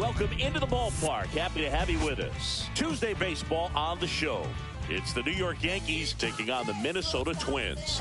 Welcome into the ballpark. Happy to have you with us. Tuesday baseball on the show. It's the New York Yankees taking on the Minnesota Twins.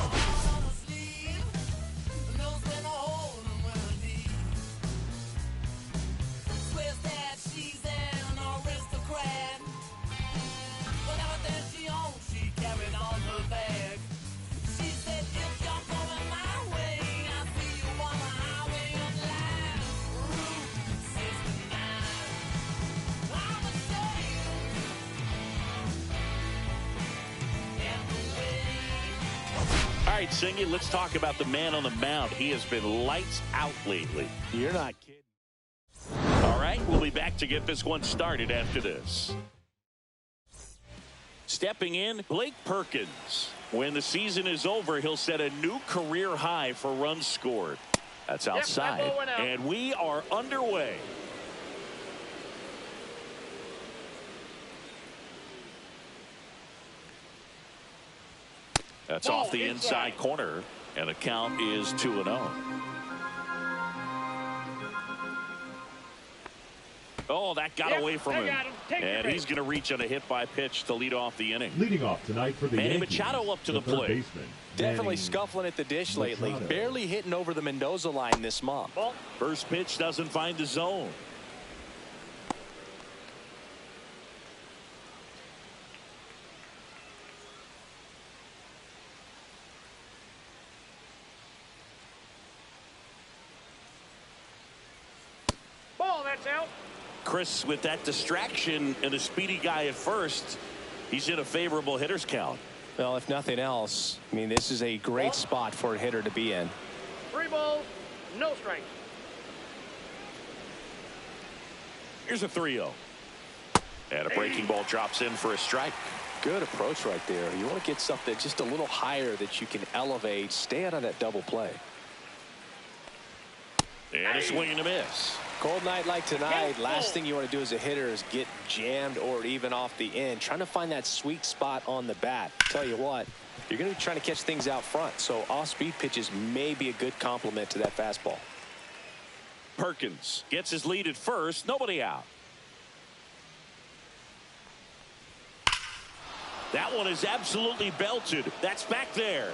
All right, Singy, let's talk about the man on the mound. He has been lights out lately. You're not kidding. All right, we'll be back to get this one started after this. Stepping in, Blake Perkins. When the season is over, he'll set a new career high for runs scored. That's outside, and we are underway. That's off the inside corner, and the count is 2-0. Oh, that got away from him. And he's going to reach on a hit-by pitch to lead off the inning. Leading off tonight for the Manny Yankees, Machado up to the plate. Baseman, Definitely scuffling at the dish lately. Machado. Barely hitting over the Mendoza line this month. First pitch doesn't find the zone. That's out. Chris, with that distraction and a speedy guy at first, he's in a favorable hitter's count. Well, if nothing else, I mean, this is a great spot for a hitter to be in. 3 balls, no strikes. Here's a 3-0. And a breaking ball drops in for a strike. Good approach right there. You want to get something just a little higher that you can elevate. Stay out on that double play. And a swing and a miss. Cold night like tonight, last thing you want to do as a hitter is get jammed or even off the end. Trying to find that sweet spot on the bat. Tell you what, you're going to be trying to catch things out front, so off-speed pitches may be a good complement to that fastball. Perkins gets his lead at first. Nobody out. That one is absolutely belted. That's back there.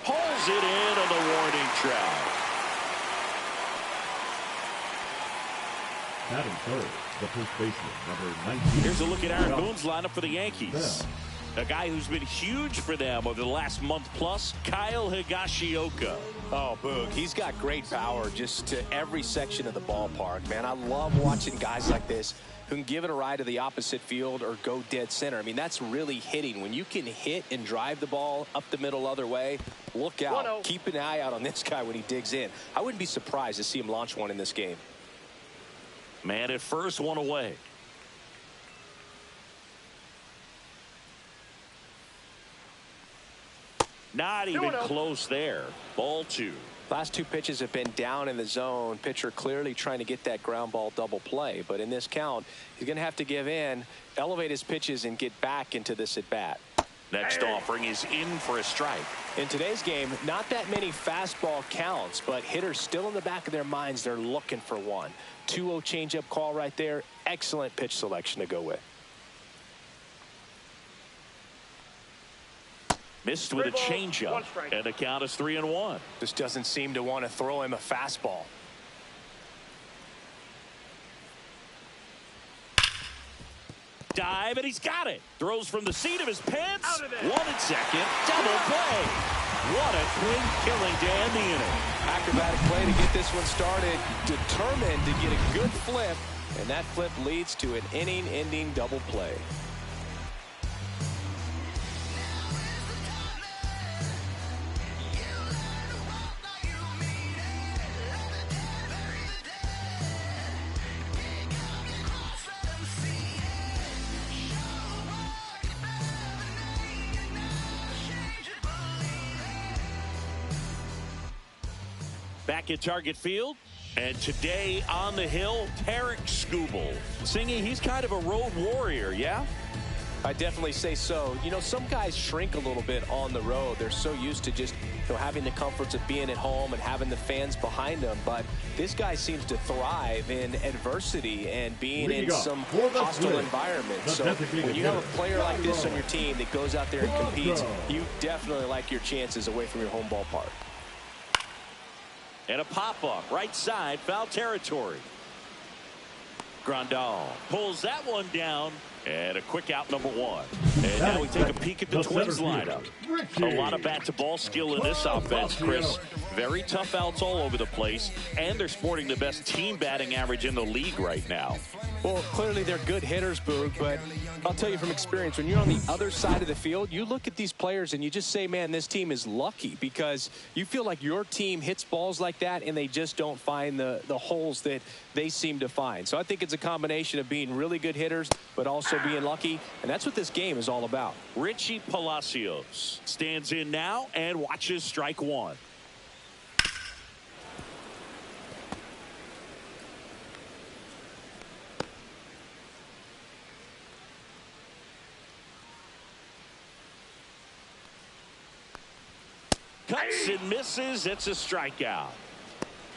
Pulls it in on the warning track. Batting third, the first baseman, number 19. Here's a look at Aaron Boone's lineup for the Yankees. A guy who's been huge for them over the last month plus, Kyle Higashioka. Oh, Boog, he's got great power just to every section of the ballpark, man. I love watching guys like this who can give it a ride to the opposite field or go dead center. I mean, that's really hitting. When you can hit and drive the ball up the middle other way, look out. 1-0. Keep an eye out on this guy when he digs in. I wouldn't be surprised to see him launch one in this game. Man at first, one away. Not even close there. Ball 2. Last 2 pitches have been down in the zone. Pitcher clearly trying to get that ground ball double play. But in this count, he's going to have to give in, elevate his pitches, and get back into this at bat. Next offering is in for a strike. In today's game, not that many fastball counts, but hitters still in the back of their minds, they're looking for one. 2-0 changeup call right there. Excellent pitch selection to go with. Missed with a changeup, and the count is 3-1. Just doesn't seem to want to throw him a fastball. Dive, and he's got it. Throws from the seat of his pants. 1 and second. Double play. What a twin killing to end the inning. Acrobatic play to get this one started. Determined to get a good flip, and that flip leads to an inning-ending double play. Back at Target Field, and today on the hill, Tarek Skubal. Singy, he's kind of a road warrior, yeah? I definitely say so. You know, some guys shrink a little bit on the road. They're so used to just, having the comforts of being at home and having the fans behind them. But this guy seems to thrive in adversity and being in some hostile environment. So when you have a player like this on your team that goes out there and competes, you definitely like your chances away from your home ballpark. And a pop-up, right side, foul territory. Grandal pulls that one down. And a quick out, number one. And now we take a peek at the Twins lineup. A lot of bat-to-ball skill in this offense, Chris. Very tough outs all over the place. And they're sporting the best team batting average in the league right now. Well, clearly they're good hitters, Boog, but I'll tell you from experience, when you're on the other side of the field, you look at these players and you just say, man, this team is lucky, because you feel like your team hits balls like that and they just don't find the holes that they seem to find. So I think it's a combination of being really good hitters, but also being lucky, and that's what this game is all about. Richie Palacios stands in now and watches strike one. Cuts and misses. It's a strikeout.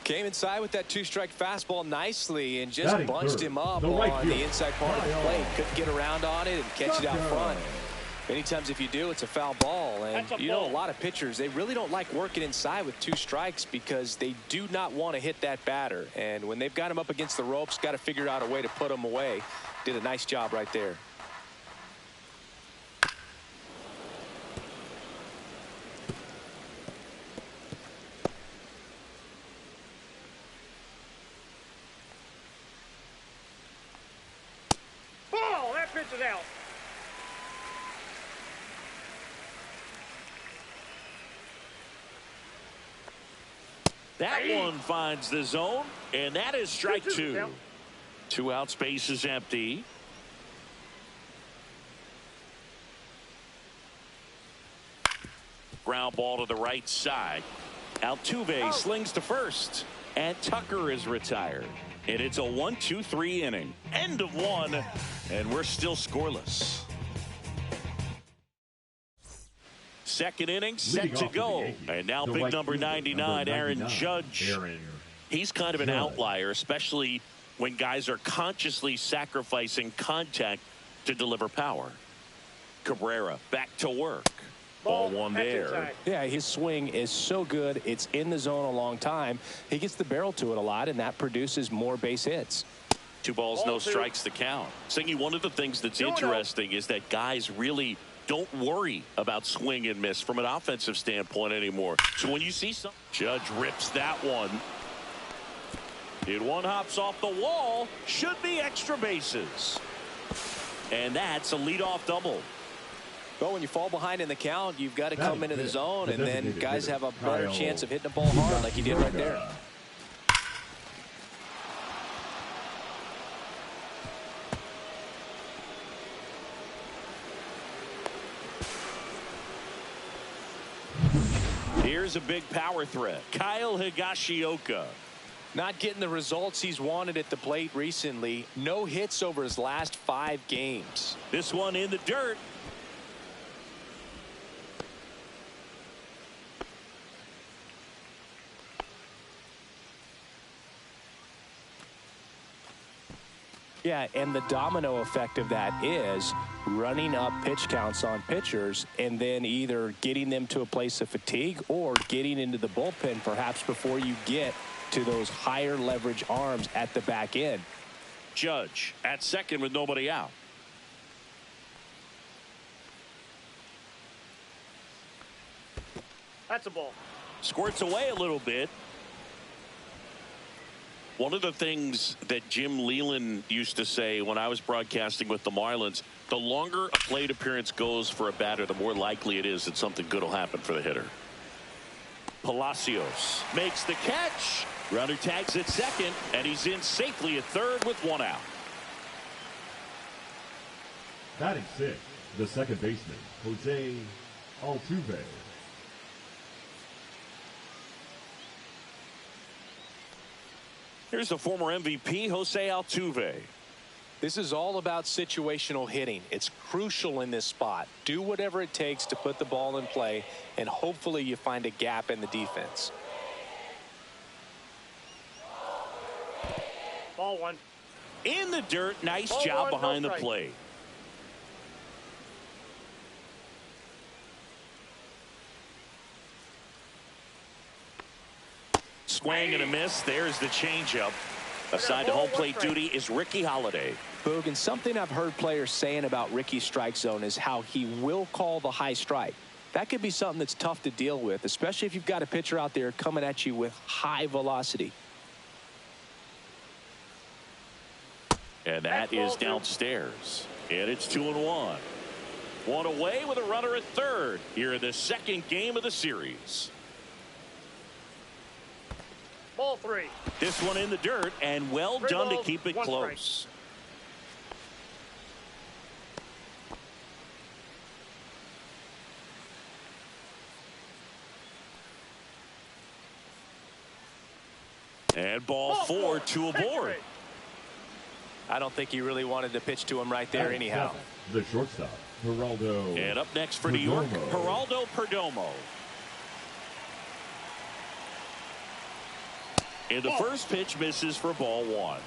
Came inside with that two-strike fastball nicely and just bunched him up on the inside part of the plate. Couldn't get around on it and catch it out front. Many times if you do, it's a foul ball. And you know, a lot of pitchers, they really don't like working inside with two strikes because they do not want to hit that batter. And when they've got him up against the ropes, got to figure out a way to put him away. Did a nice job right there. Pitch is out. That one finds the zone, and that is strike two. 2 out, space is empty. Ground ball to the right side. Altuve slings to first, and Tucker is retired. And it's a 1-2-3 inning. End of one, and we're still scoreless. Second inning set to go. And now big number 99, Aaron Judge. He's kind of an outlier, especially when guys are consciously sacrificing contact to deliver power. Cabrera back to work. Ball one there. Yeah, his swing is so good. It's in the zone a long time. He gets the barrel to it a lot, and that produces more base hits. 2 balls, no strikes to count. Singy, one of the things that's interesting is that guys really don't worry about swing and miss from an offensive standpoint anymore. So when you see some, Judge rips that one. It one hops off the wall. Should be extra bases. And that's a leadoff double. Well, when you fall behind in the count, you've got to come into the zone, and then guys have a better chance of hitting the ball hard like he did right there. Here's a big power threat. Kyle Higashioka. Not getting the results he's wanted at the plate recently. No hits over his last 5 games. This one in the dirt. Yeah, and the domino effect of that is running up pitch counts on pitchers and then either getting them to a place of fatigue or getting into the bullpen perhaps before you get to those higher leverage arms at the back end. Judge at second with nobody out. That's a ball. Squirts away a little bit. One of the things that Jim Leland used to say when I was broadcasting with the Marlins, the longer a plate appearance goes for a batter, the more likely it is that something good will happen for the hitter. Palacios makes the catch. Runner tags at second, and he's in safely at third with 1 out. Batting 6, the second baseman, Jose Altuve. Here's the former MVP, Jose Altuve. This is all about situational hitting. It's crucial in this spot. Do whatever it takes to put the ball in play, and hopefully you find a gap in the defense. Ball one. In the dirt, nice Ball job one, behind no the strike. plate. Swing and a miss. There's the changeup. Assigned to home plate duty is Ricky Holiday. Boog, and something I've heard players saying about Ricky's strike zone is how he will call the high strike. That could be something that's tough to deal with, especially if you've got a pitcher out there coming at you with high velocity. And that is downstairs. And it's 2-1. One away with a runner at third here in the second game of the series. Ball three. This one in the dirt, and well Three done to balls, keep it one close. And ball four to a board. I don't think he really wanted to pitch to him right there anyhow. The shortstop, Geraldo. And up next for New York, Geraldo Perdomo. And the first pitch misses for ball one.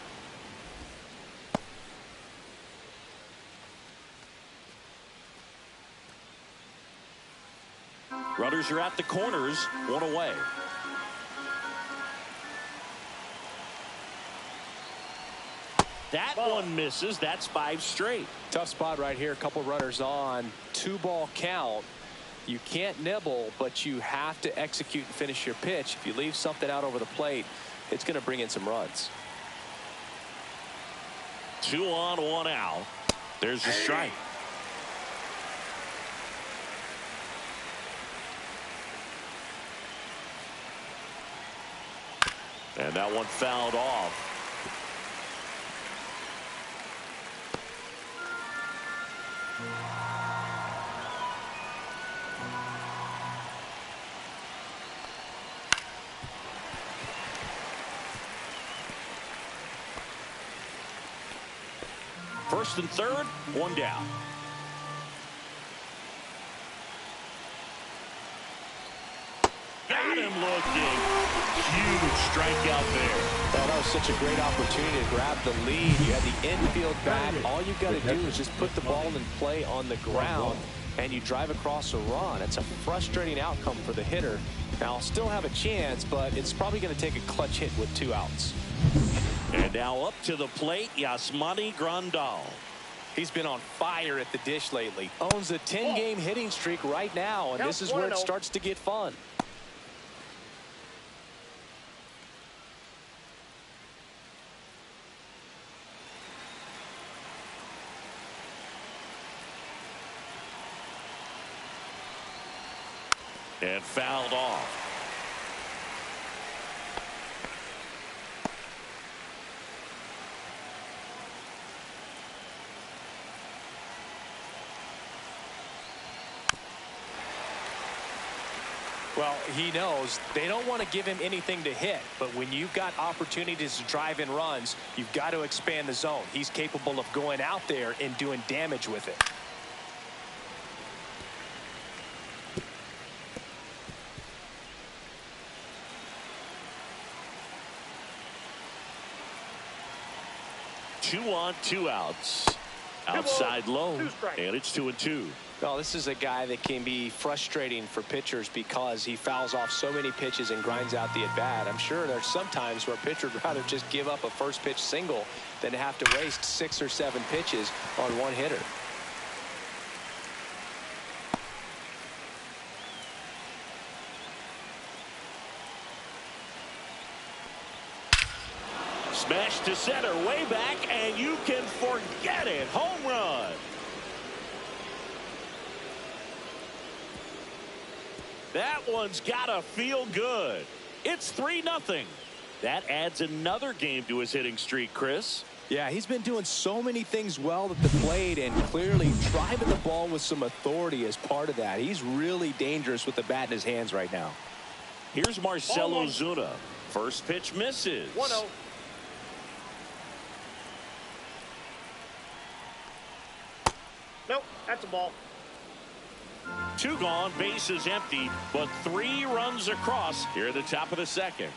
Runners are at the corners, one away. That one misses. That's 5 straight. Tough spot right here. A couple runners on. 2-ball count. You can't nibble, but you have to execute and finish your pitch. If you leave something out over the plate, it's going to bring in some runs. 2 on, 1 out. There's the strike. And that one fouled off. First and third, 1 down. Got him looking. Huge strikeout there. Well, that was such a great opportunity to grab the lead. You had the infield back. All you've got to do is just put the ball in play on the ground, and you drive across a run. It's a frustrating outcome for the hitter. Now, I'll still have a chance, but it's probably going to take a clutch hit with 2 outs. And now up to the plate, Yasmani Grandal. He's been on fire at the dish lately. Owns a 10-game hitting streak right now, and this is where it starts to get fun. And fouled off. Well, he knows they don't want to give him anything to hit, but when you've got opportunities to drive in runs, you've got to expand the zone. He's capable of going out there and doing damage with it. Two on, 2 outs. Outside low, and it's 2-2. Well, this is a guy that can be frustrating for pitchers because he fouls off so many pitches and grinds out the at-bat. I'm sure there's some times where a pitcher would rather just give up a first pitch single than have to waste 6 or 7 pitches on one hitter. Smash to center, way back, and you can forget it. Home run. That one's gotta feel good. It's 3-0. That adds another game to his hitting streak, Chris. Yeah, he's been doing so many things well at the plate and clearly driving the ball with some authority as part of that. He's really dangerous with the bat in his hands right now. Here's Marcell Ozuna. First pitch misses. 1-0. That's a ball. 2 gone, bases empty, but 3 runs across here at the top of the second.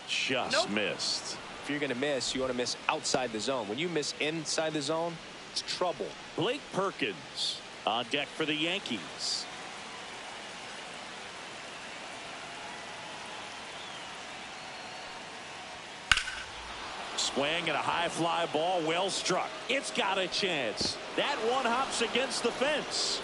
Just missed. If you're going to miss, you want to miss outside the zone. When you miss inside the zone, it's trouble. Blake Perkins on deck for the Yankees. Swing and a high fly ball, well struck. It's got a chance. That one hops against the fence.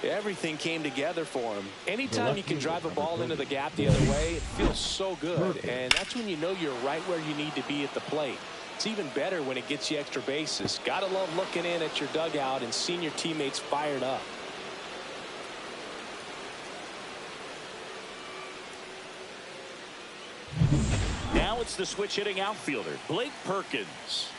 Everything came together for him. Anytime you can drive a ball into the gap the other way, it feels so good. And that's when you know you're right where you need to be at the plate. It's even better when it gets you extra bases. Gotta love looking in at your dugout and seeing your teammates fired up. Now it's the switch hitting outfielder, Blake Perkins.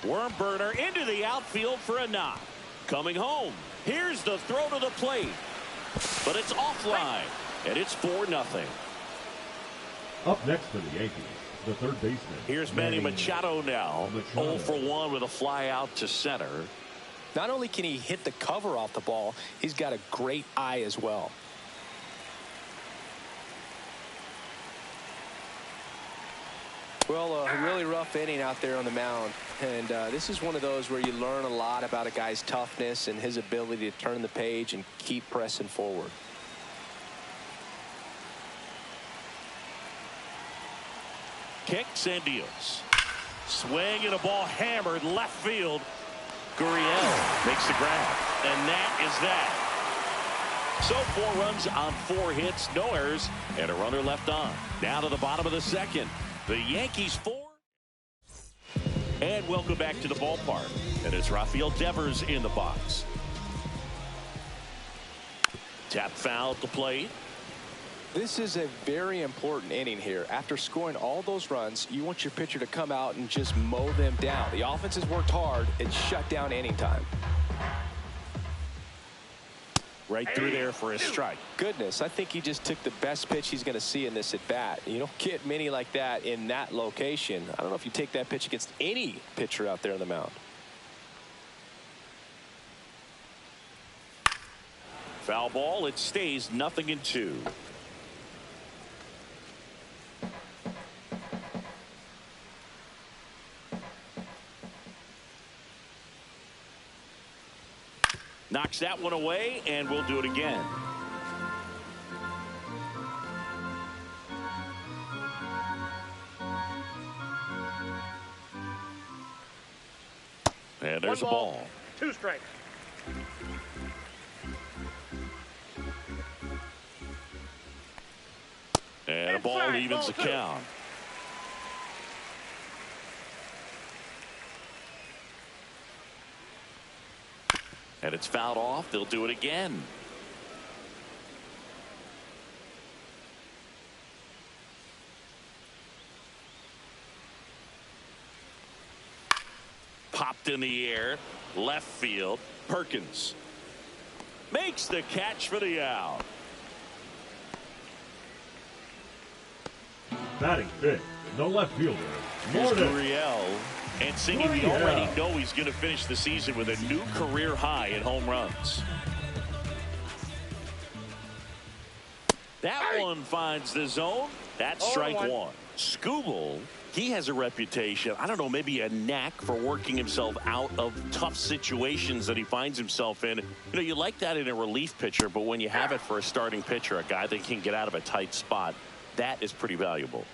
Worm burner into the outfield for a knock. Coming home. Here's the throw to the plate. But it's offline. And it's 4-0. Up next for the Yankees, the third baseman. Here's Manny Machado now. 0 for 1 with a fly out to center. Not only can he hit the cover off the ball, he's got a great eye as well. Well, a really rough inning out there on the mound. And this is one of those where you learn a lot about a guy's toughness and his ability to turn the page and keep pressing forward. Kicks and deals. Swing and a ball hammered left field. Gurriel makes the grab. And that is that. So 4 runs on 4 hits, no errors, and a runner left on. Now to the bottom of the second. The Yankees 4. And welcome back to the ballpark. And it's Rafael Devers in the box. Tap foul at the plate. This is a very important inning here. After scoring all those runs, you want your pitcher to come out and just mow them down. The offense has worked hard. It's shut down inning time. Right through there for a strike. Goodness, I think he just took the best pitch he's going to see in this at bat. You don't get many like that in that location. I don't know if you take that pitch against any pitcher out there on the mound. Foul ball. It stays 0-2. Knocks that one away, and we'll do it again. And there's a ball. 2 strikes. And a ball evens the count. And it's fouled off. They'll do it again. Popped in the air. Left field. Perkins makes the catch for the out. Batting fifth, the left fielder, Here's Gurriel. And singing, we already know he's going to finish the season with a new career high in home runs. That one finds the zone. That's strike 1. Skubal, he has a reputation, I don't know, maybe a knack for working himself out of tough situations that he finds himself in. You know, you like that in a relief pitcher, but when you have it for a starting pitcher, a guy that can get out of a tight spot, that is pretty valuable.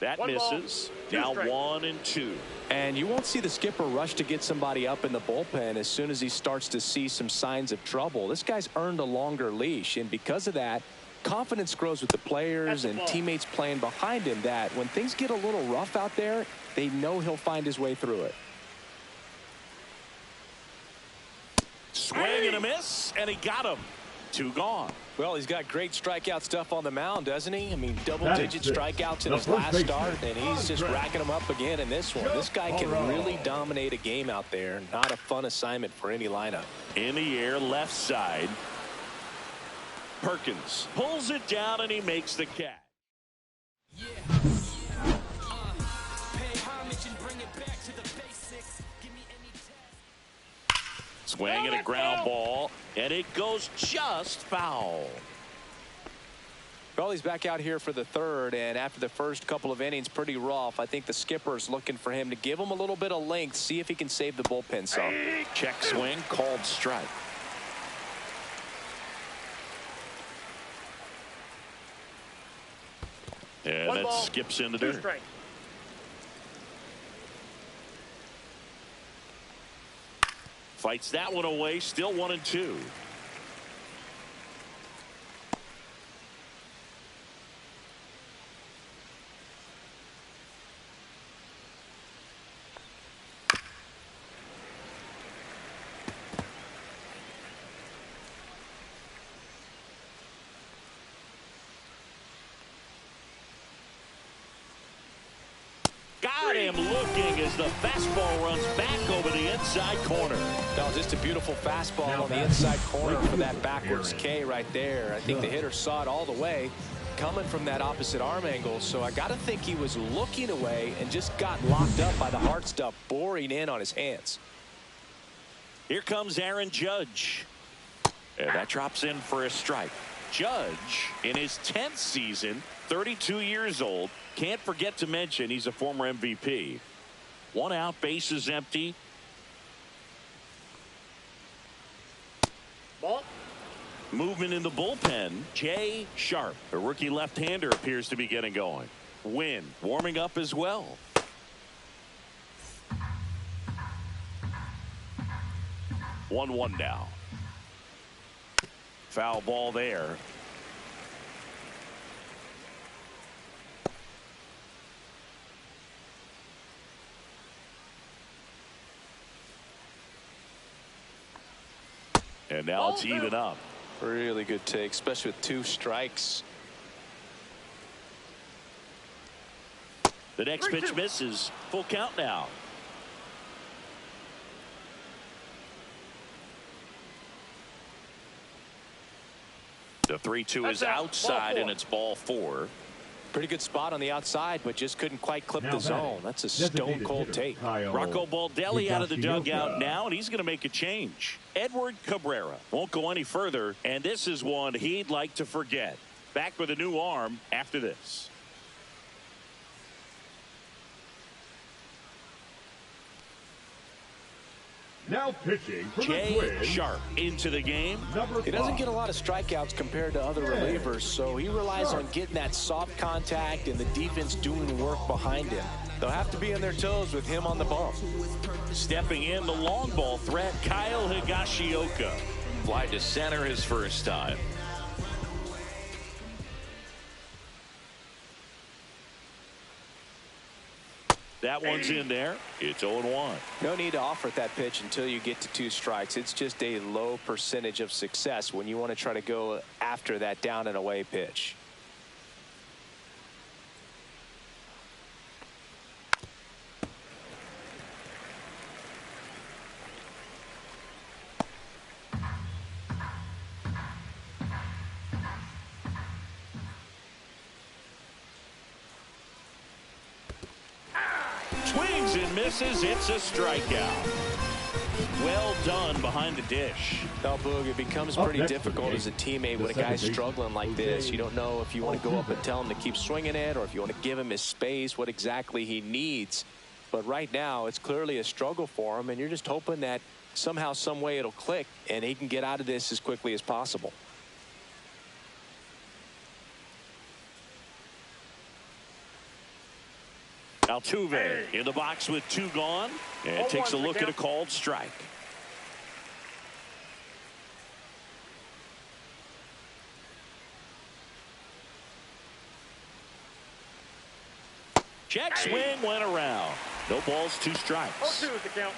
That misses. Now 1-2. And you won't see the skipper rush to get somebody up in the bullpen as soon as he starts to see some signs of trouble. This guy's earned a longer leash, and because of that, confidence grows with the players and teammates playing behind him, that when things get a little rough out there, they know he'll find his way through it. Swing and a miss, and he got him. 2 gone. Well, he's got great strikeout stuff on the mound, doesn't he? I mean, double-digit strikeouts in his last start, and he's just racking them up again in this one. This guy can really dominate a game out there. Not a fun assignment for any lineup. In the air, left side. Perkins pulls it down, and he makes the catch. Swing and a ground ball, and it goes just foul. Well, he's back out here for the third, and after the first couple of innings, pretty rough. I think the skipper's looking for him to give him a little bit of length, see if he can save the bullpen some. Check swing, called strike. And that skips into dirt. Fights that one away, still 1-2. Got him looking as the fastball runs back over the inside corner. No, just a beautiful fastball on the inside corner for that backwards K right there. I think the hitter saw it all the way coming from that opposite arm angle. So I got to think he was looking away and just got locked up by the hard stuff boring in on his hands. Here comes Aaron Judge. And that drops in for a strike. Judge, in his 10th season, 32 years old. Can't forget to mention he's a former MVP. 1 out, bases empty. Ball. Movement in the bullpen. Jay Sharp, a rookie left-hander, appears to be getting going. Wynn warming up as well. 1-1 now. Foul ball there. And now it's even up. Really good take, especially with 2 strikes. The next pitch misses. Full count now. The 3-2 is outside, and it's ball 4. Pretty good spot on the outside, but just couldn't quite clip the zone. That's a stone cold take. Rocco Baldelli out of the dugout now, and he's going to make a change. Edward Cabrera won't go any further, and this is one he'd like to forget. Back with a new arm after this. Now pitching for Jay the Twins, Sharp into the game. He doesn't get a lot of strikeouts compared to other relievers, so he relies on getting that soft contact and the defense doing work behind him. They'll have to be on their toes with him on the bump. Stepping in, the long ball threat, Kyle Higashioka. Fly to center his first time. That one's in there. It's 0-1. No need to offer that pitch until you get to 2 strikes. It's just a low percentage of success when you want to try to go after that down and away pitch. Swings and misses. It's a strikeout. Well done behind the dish. Now, Boog, it becomes pretty difficult as a teammate when a guy's struggling like this. You don't know if you want to go up and tell him to keep swinging it or if you want to give him his space, what exactly he needs. But right now, it's clearly a struggle for him, and you're just hoping that somehow, some way it'll click and he can get out of this as quickly as possible. Altuve in the box with 2 gone, and takes a look at a called strike. Check swing went around. No balls, 2 strikes. 0-2 is the count.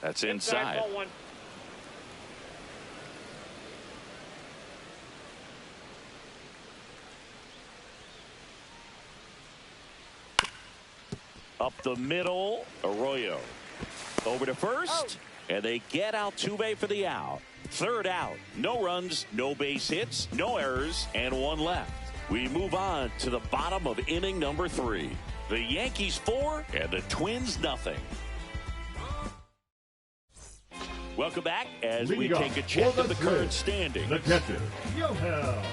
That's inside. Ball one. Up the middle, Arroyo. Over to first, and they get Altuve for the out. Third out, no runs, no base hits, no errors, and one left. We move on to the bottom of inning number 3. The Yankees 4 and the Twins nothing. Welcome back as we take a check of the current standings. The catcher, Yohel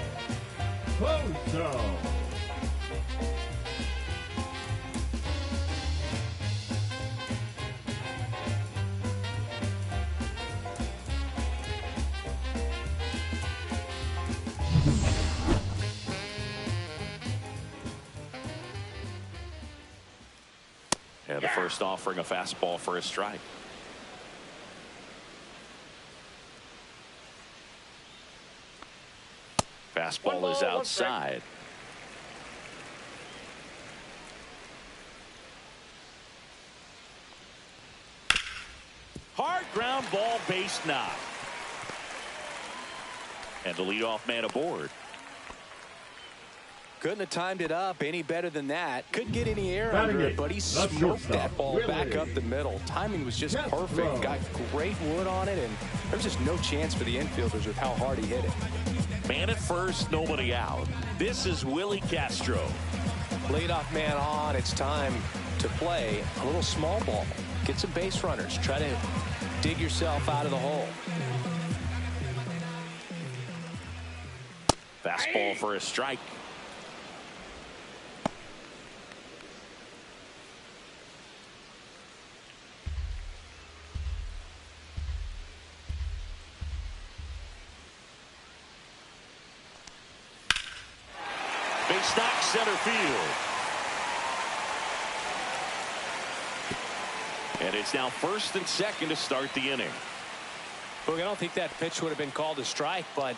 Pozo. And the first offering, a fastball for a strike. Fastball is outside. Hard ground ball, base knock. And the leadoff man aboard. Couldn't have timed it up any better than that. Couldn't get any air under it, but he smoked that ball back up the middle. Timing was just perfect. Got great wood on it, and there's just no chance for the infielders with how hard he hit it. Man at first, nobody out. This is Willie Castro. Leadoff man on. It's time to play a little small ball. Get some base runners. Try to dig yourself out of the hole. Fastball for a strike. Base knock, center field. And it's now first and second to start the inning. Look, I don't think that pitch would have been called a strike, but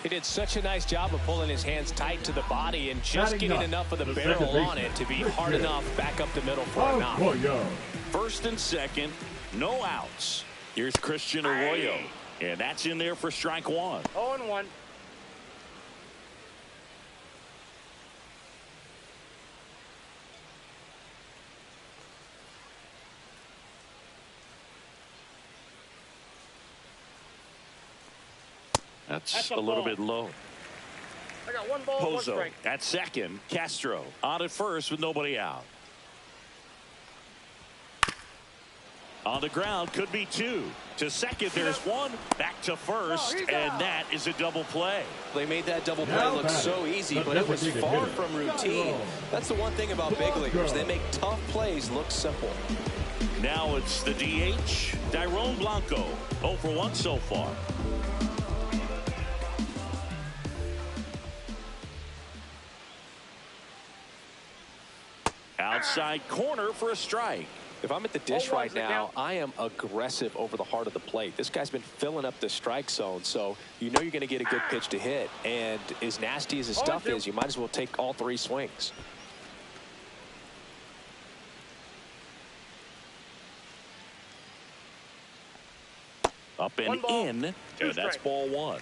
he did such a nice job of pulling his hands tight to the body and just getting enough of the barrel on it to be hard enough back up the middle for a knock. First and second, no outs. Here's Christian Arroyo, and that's in there for strike one. 0-1. That's a little bit low. I got one ball, one Pozo strike. at second. Castro on at first with nobody out. On the ground, could be two. To second, there's one. Back to first, and that is a double play. They made that double play look so easy, but it was far from routine. That's the one thing about big leaguers. They make tough plays look simple. Now it's the DH, Tyrone Blanco. 0 for 1 so far. Outside corner for a strike. If I'm at the dish right now, I am aggressive over the heart of the plate. This guy's been filling up the strike zone, so you know you're going to get a good pitch to hit. And as nasty as his stuff is, you might as well take all 3 swings. Up and in, and that's ball 1.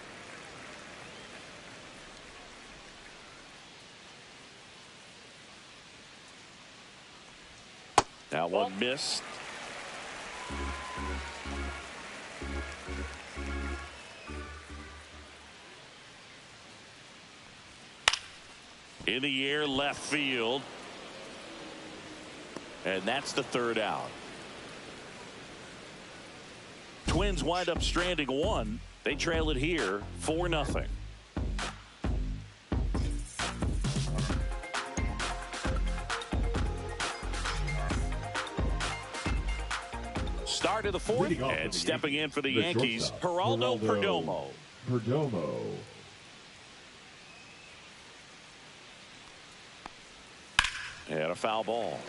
That one missed. In the air, left field. And that's the third out. Twins wind up stranding 1. They trail it here 4-0. Start of the 4th, and stepping in for the Yankees, Geraldo Perdomo. And a foul ball.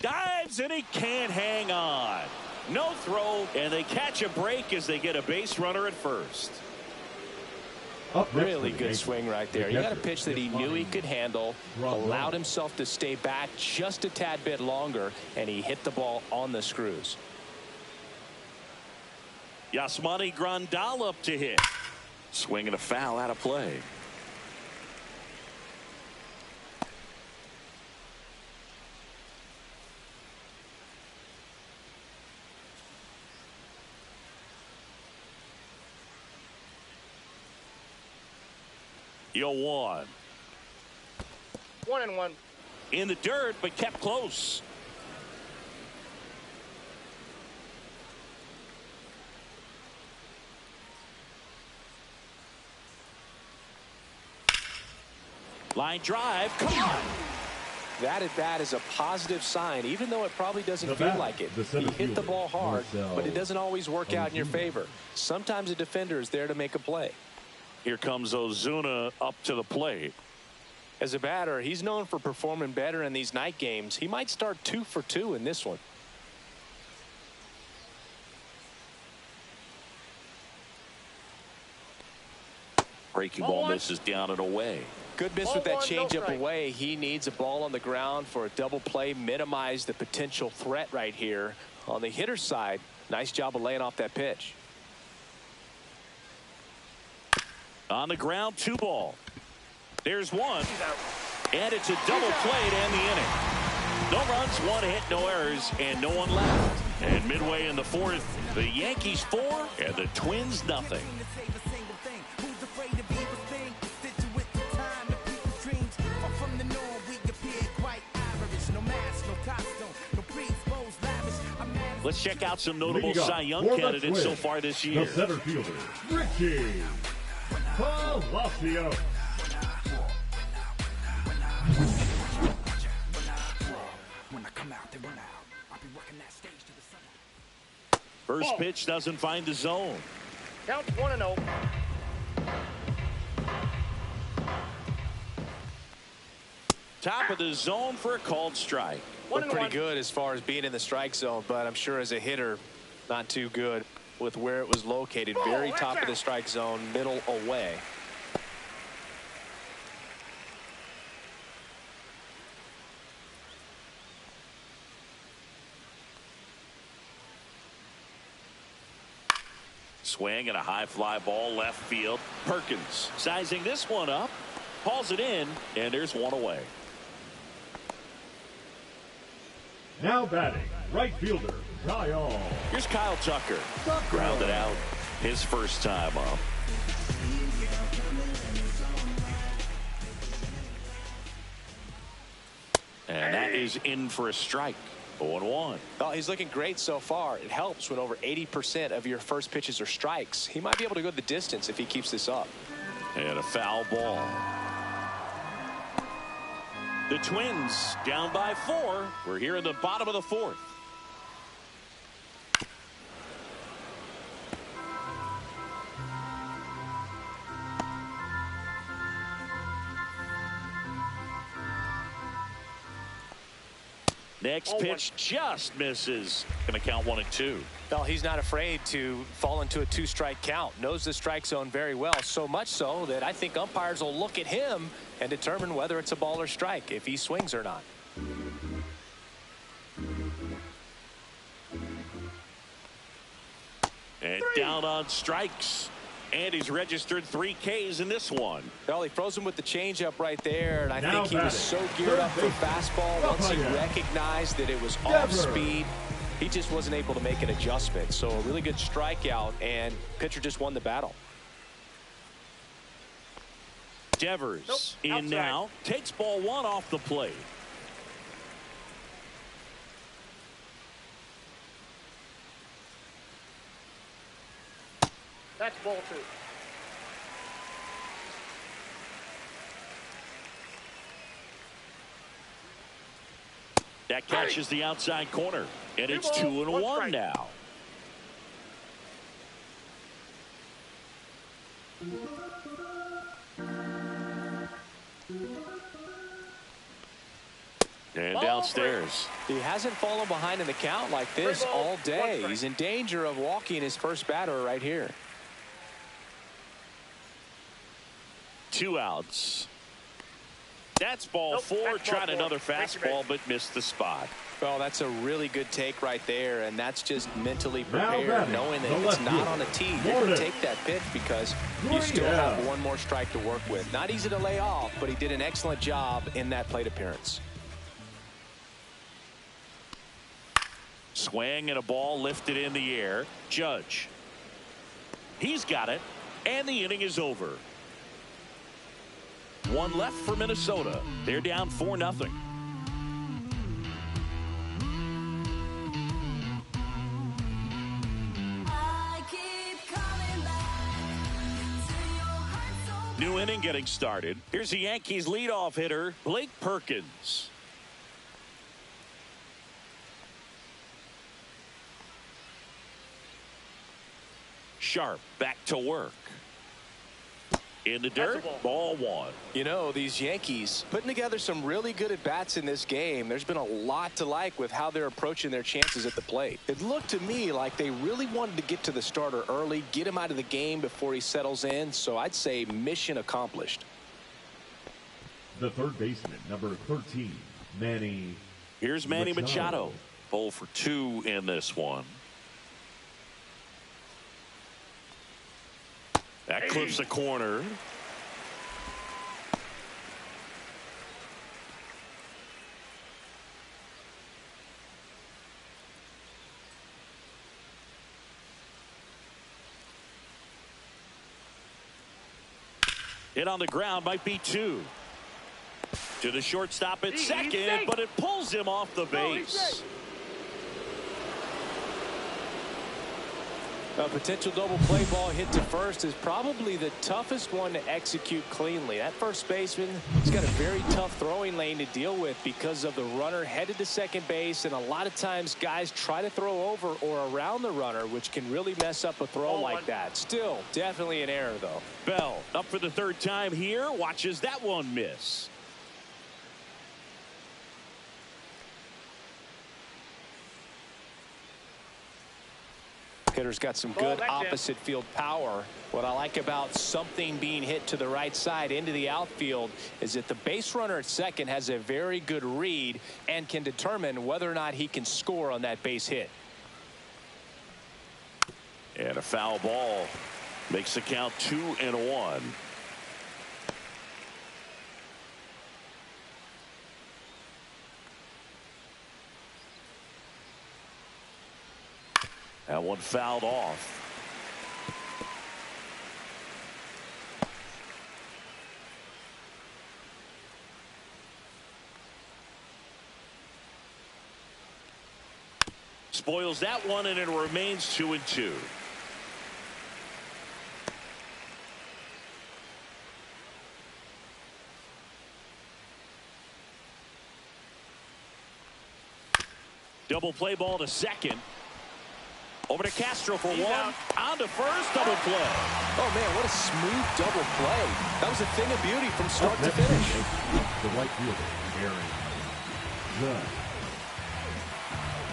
Dives, and he can't hang on. No throw, and they catch a break as they get a base runner at first. Really good swing right there. He got a pitch that he knew he could handle, allowed himself to stay back just a tad bit longer, and he hit the ball on the screws. Yasmani Grandal up to hit. Swing and a foul out of play. Yo, 1. 1-1. In the dirt, but kept close. Line drive. Come on. That at bat is a positive sign, even though it probably doesn't feel like it. He hit the ball hard, but it doesn't always work out in your favor. Sometimes a defender is there to make a play. Here comes Ozuna up to the plate. As a batter, he's known for performing better in these night games. He might start 2 for 2 in this one. Breaking ball misses down and away. Good miss with that changeup away. He needs a ball on the ground for a double play, minimize the potential threat right here. On the hitter's side, nice job of laying off that pitch. On the ground, 2 ball. There's 1. And it's a double play to end the inning. No runs, 1 hit, no errors, and no one left. And midway in the 4th, the Yankees 4 and the Twins nothing. Let's check out some notable Cy Young candidates so far this year. The center fielder, Richie Palacio. First pitch doesn't find the zone. Count 1-0. Top of the zone for a called strike. Looked pretty good as far as being in the strike zone, but I'm sure as a hitter, not too good with where it was located. Very top of the strike zone, middle away. Swing and a high fly ball left field. Perkins sizing this one up, hauls it in, and there's 1 away. Now batting, right fielder, Kyle. Here's Kyle Tucker. Grounded out his first time up. And that is in for a strike. 0-1. Well, he's looking great so far. It helps when over 80% of your first pitches are strikes. He might be able to go the distance if he keeps this up. And a foul ball. The Twins down by 4. We're here in the bottom of the 4th. Next pitch just misses. Going to count 1-2. Well, he's not afraid to fall into a 2-strike count. Knows the strike zone very well. So much so that I think umpires will look at him and determine whether it's a ball or strike, if he swings or not. And down on strikes. And he's registered 3 Ks in this one. Well, he froze him with the changeup right there, and I think he was so geared up for fastball. Once he recognized that it was off speed, he just wasn't able to make an adjustment. So a really good strikeout, and pitcher just won the battle. Devers in now, takes ball 1 off the plate. That's ball 2. That catches the outside corner, and it's 2-1 now. And Ball downstairs. He hasn't fallen behind in the count like this 3 balls, all 1 day. strike. He's in danger of walking his first batter right here. 2 outs. That's ball Nope, 4. that's ball Tried 4. another Take your fastball, but missed the spot. Well, that's a really good take right there, and that's just mentally Now prepared, batting, knowing that the if it's left not fielder, on a tee, you're going Morton. to take that pitch because you still have 1 more strike to work with. Not easy to lay off, but he did an excellent job in that plate appearance. Swing and a ball lifted in the air. Judge. He's got it, and the inning is over. 1 left for Minnesota. They're down 4-0. New inning getting started. Here's the Yankees leadoff hitter, Blake Perkins. Sharp back to work. In the dirt, ball 1. You know, these Yankees putting together some really good at-bats in this game. There's been a lot to like with how they're approaching their chances at the plate. It looked to me like they really wanted to get to the starter early, get him out of the game before he settles in. So I'd say mission accomplished. The third baseman, number 13, Manny. Here's Manny Machado. 0 for 2 in this one. That clips the corner. Hit on the ground, might be 2. To the shortstop at second, but it pulls him off the base. A potential double play ball hit to first is probably the toughest one to execute cleanly. That first baseman has got a very tough throwing lane to deal with because of the runner headed to second base, and a lot of times guys try to throw over or around the runner, which can really mess up a throw like that. Still, definitely an error, though. Bell up for the 3rd time here, watches that one miss. Hitter's got some good opposite field power. What I like about something being hit to the right side into the outfield is that the base runner at second has a very good read and can determine whether or not he can score on that base hit. And a foul ball makes the count 2-1. That one fouled off. Spoils that one, and it remains 2-2. Double play ball to second. Over to Castro for 1. On to first, double play. Oh, man, what a smooth double play. That was a thing of beauty from start to finish. The right fielder, Aaron Judge.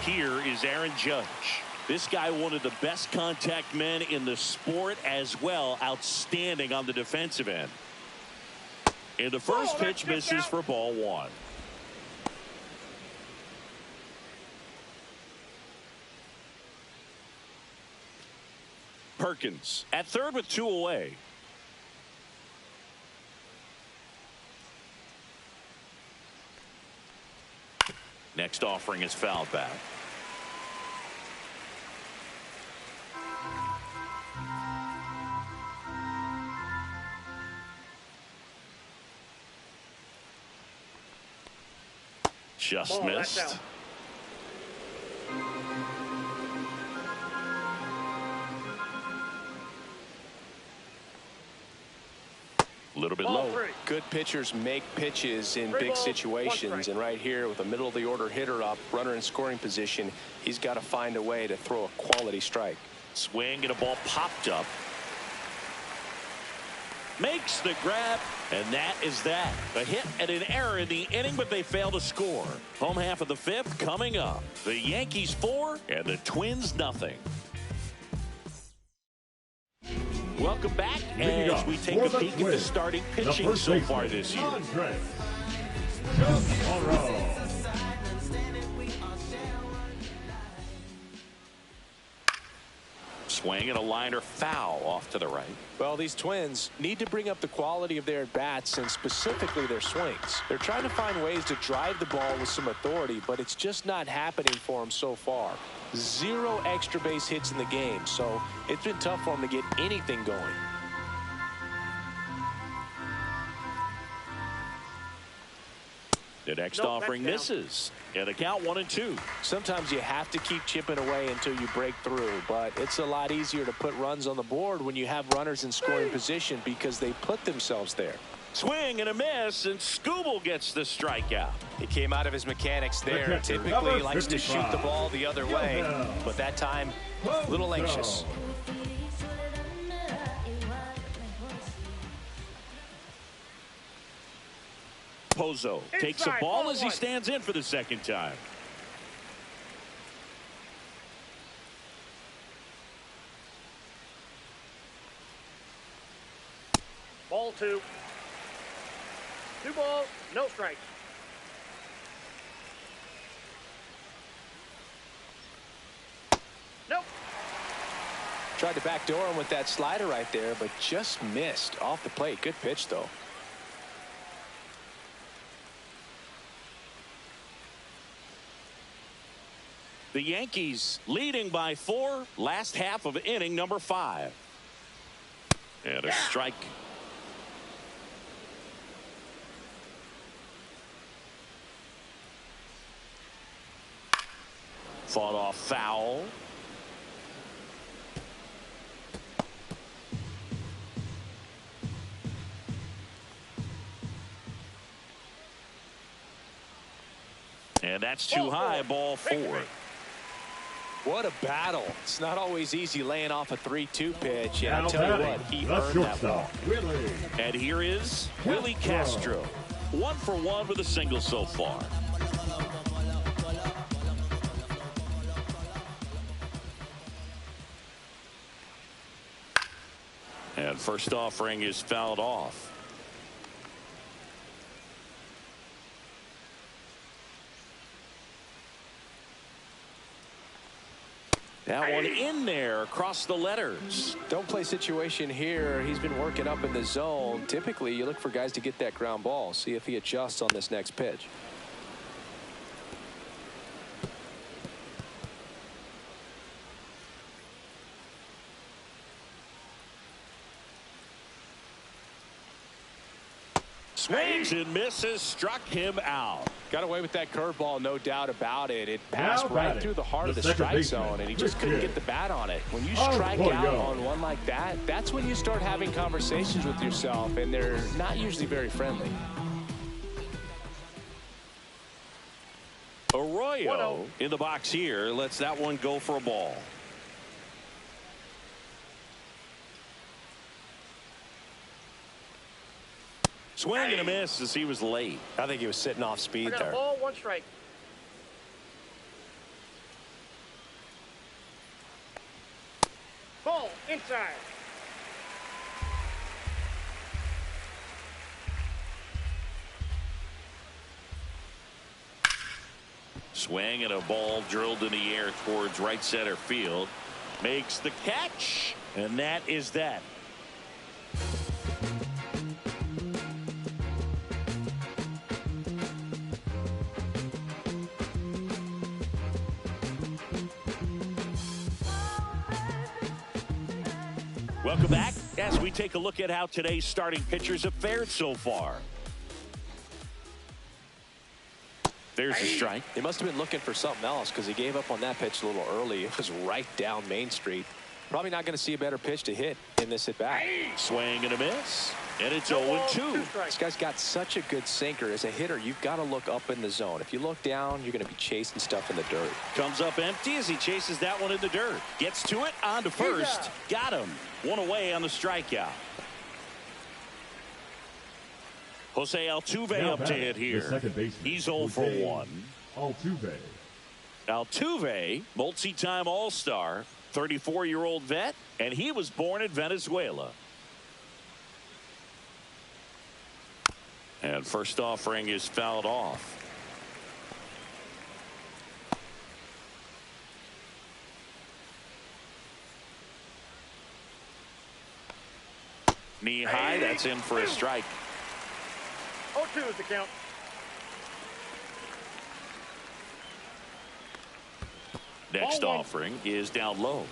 Here is Aaron Judge. This guy, one of the best contact men in the sport as well. Outstanding on the defensive end. And the first pitch misses for ball 1. Perkins at third with 2 away. Next offering is fouled back. Just missed. A little bit low. Good pitchers make pitches in big situations, and right here with a middle of the order hitter up, runner in scoring position, he's got to find a way to throw a quality strike. Swing and a ball popped up. makes the grab, and that is that. A hit and an error in the inning, but they fail to score. Home half of the fifth coming up. The Yankees 4 and the Twins nothing. Welcome back as we take a peek at the starting pitching so far this year. Swing and a liner foul off to the right. Well, these Twins need to bring up the quality of their at-bats and specifically their swings. They're trying to find ways to drive the ball with some authority, but it's just not happening for them so far. 0 extra base hits in the game, so it's been tough for them to get anything going. The next offering misses. And the count 1-2. Sometimes you have to keep chipping away until you break through, but it's a lot easier to put runs on the board when you have runners in scoring position because they put themselves there. Swing and a miss, and Skubal gets the strikeout. He came out of his mechanics there. Typically he likes to shoot the ball the other way, but that time a little anxious. Pozo takes a ball as he stands in for the second time. Ball 2. 2 balls, no strikes. Nope. Tried to backdoor him with that slider right there, but just missed off the plate. Good pitch, though. The Yankees leading by 4, last half of inning number 5. And a strike. Fought off foul. And that's too high, ball 4. What a battle. It's not always easy laying off a 3-2 pitch, and I tell you what, he earned that ball. And here is Willie Castro. 1 for 1 with a single so far. And first offering is fouled off. That one in there across the letters. Don't play situation here. He's been working up in the zone. Typically, you look for guys to get that ground ball. See if he adjusts on this next pitch. Swings and misses, struck him out. Got away with that curveball, no doubt about it. It passed right through the heart of the strike zone, and he just couldn't get the bat on it. When you strike out on one like that, that's when you start having conversations with yourself, and they're not usually very friendly. Arroyo in the box here lets that one go for a ball. Swing and a miss as he was late. I think he was sitting off speed there. Ball, 1 strike. Ball inside. Swing and a ball drilled in the air towards right center field. Makes the catch, and that is that. Welcome back as we take a look at how today's starting pitchers have fared so far. There's a strike. He must have been looking for something else because he gave up on that pitch a little early. It was right down Main Street. Probably not going to see a better pitch to hit in this at bat. Swing and a miss. And it's 0-2. This guy's got such a good sinker. As a hitter, you've got to look up in the zone. If you look down, you're going to be chasing stuff in the dirt. Comes up empty as he chases that one in the dirt. Gets to it, on to first. Got him. One away on the strikeout. Jose Altuve Now up to hit the here. second baseman, He's 0 for Jose 1. Altuve. Altuve, multi-time All-Star, 34-year-old vet, and he was born in Venezuela. And first offering is fouled off. Knee high, that's in for a strike. 0-2 is the count. Next Ball one. offering is down low.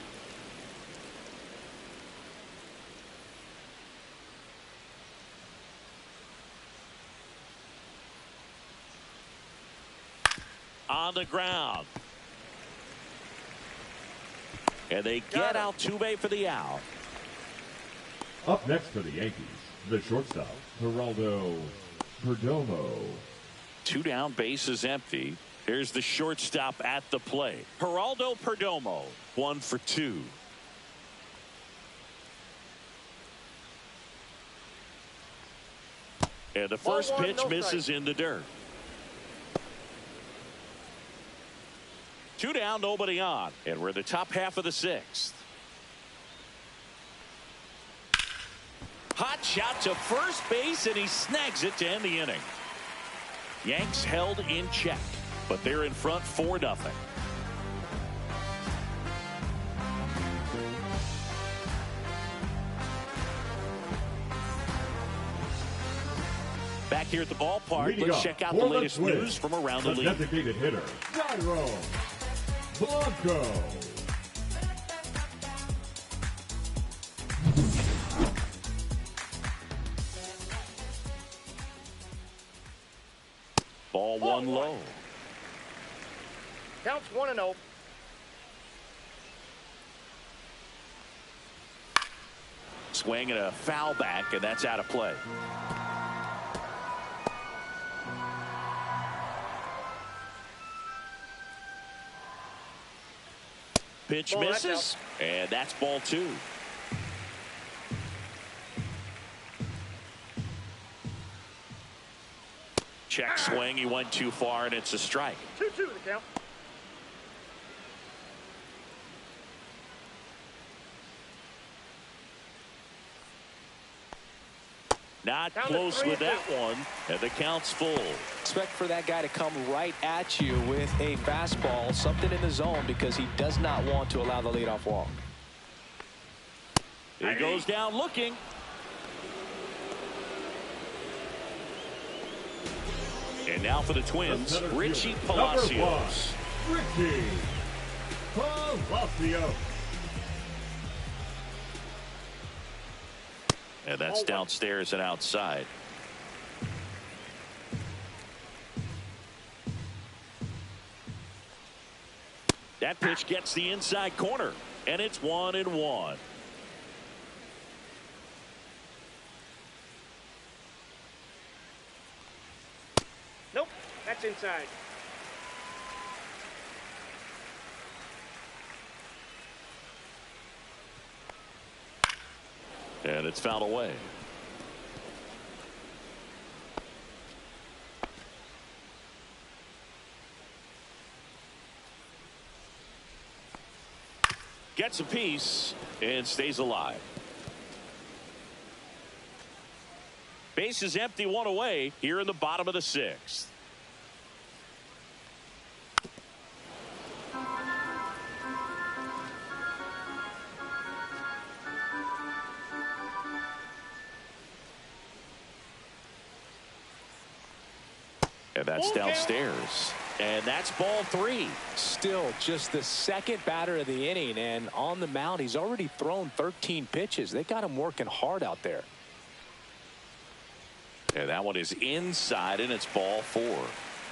On the ground. And they get Altuve for the out. Up next for the Yankees, the shortstop, Geraldo Perdomo. 2 down, bases empty. Here's the shortstop at the plate. Geraldo Perdomo, 1 for 2. And the first pitch misses in the dirt. 2 down, nobody on. And we're in the top half of the 6th. Hot shot to first base, and he snags it to end the inning. Yanks held in check, but they're in front 4-0. Back here at the ballpark, Leading let's up check out for the the latest Twins, news from around the the league. designated hitter, Jairo Blanco. Ball 1 low. Counts 1-0. Swing and a foul back, and that's out of play. Pitch Ball, that's misses, and that's ball 2. Check swing, he went too far, and it's a strike. 2-2 the count. Not Down to close with 3-2. that one, and the count's full. Expect for that guy to come right at you with a fastball, something in the zone, because he does not want to allow the leadoff walk. He goes down looking. And now for the Twins, Richie Palacios. Richie Palacios. And that's downstairs and outside. That pitch gets the inside corner, and it's 1-1. Nope, that's inside. And it's fouled away. Gets a piece and stays alive. Base is empty, 1 away here in the bottom of the 6th. And that's downstairs. And that's ball 3. Still just the second batter of the inning, and on the mound he's already thrown 13 pitches. They got him working hard out there. And that one is inside, and it's ball 4.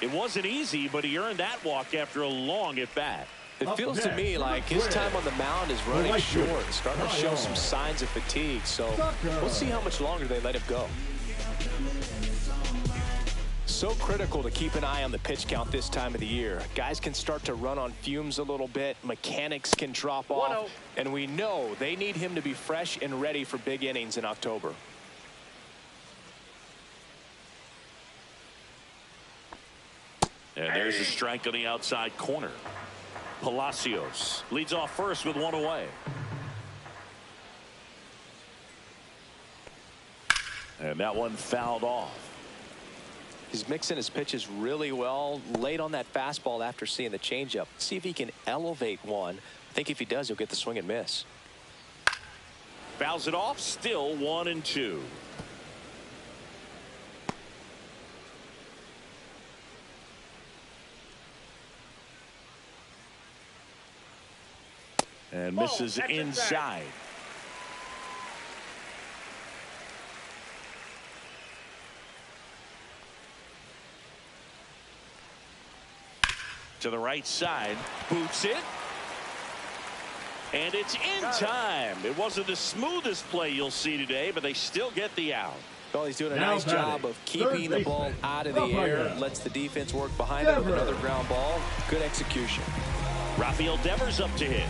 It wasn't easy, but he earned that walk after a long at bat. It feels to me like his time on the mound is running short, starting to show some signs of fatigue. So we'll see how much longer they let him go. So critical to keep an eye on the pitch count this time of the year. Guys can start to run on fumes a little bit. Mechanics can drop off. And we know they need him to be fresh and ready for big innings in October. And there's a strike on the outside corner. Palacios leads off first with one away. And that one fouled off. He's mixing his pitches really well. Late on that fastball after seeing the changeup. See if he can elevate one. I think if he does, he'll get the swing and miss. Fouls it off. Still 1-2. And misses inside. To the right side, boots it. And it's in time. It wasn't the smoothest play you'll see today, but they still get the out. Well, he's doing a nice job of keeping the ball out of the air. Lets the defense work behind it with another ground ball. Good execution. Rafael Devers up to hit.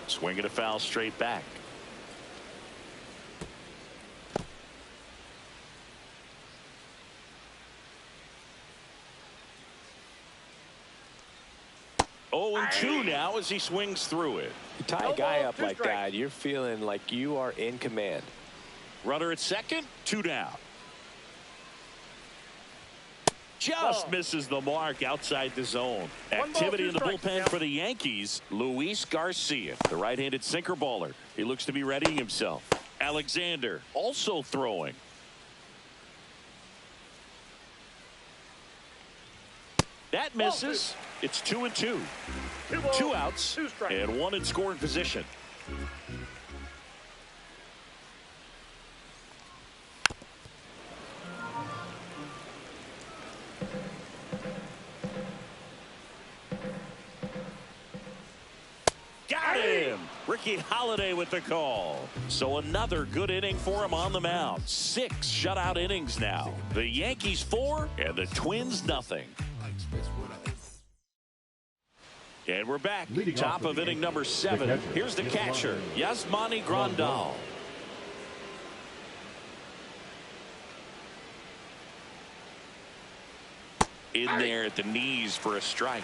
Swinging a foul straight back. Oh, and 2 now as he swings through it. You tie a guy up like that, you're feeling like you are in command. Runner at second, 2 down. Just misses the mark outside the zone. Activity in the bullpen for the Yankees. Luis Garcia, the right-handed sinker baller. He looks to be readying himself. Alexander also throwing. That misses. It's 2-2. 2 outs and 1 in scoring position. Got him. Ricky Holiday with the call. So another good inning for him on the mound. 6 shutout innings now. The Yankees 4 and the Twins nothing. And we're back. Top of inning number 7. Here's the catcher, Yasmani Grandal. In there at the knees for a strike.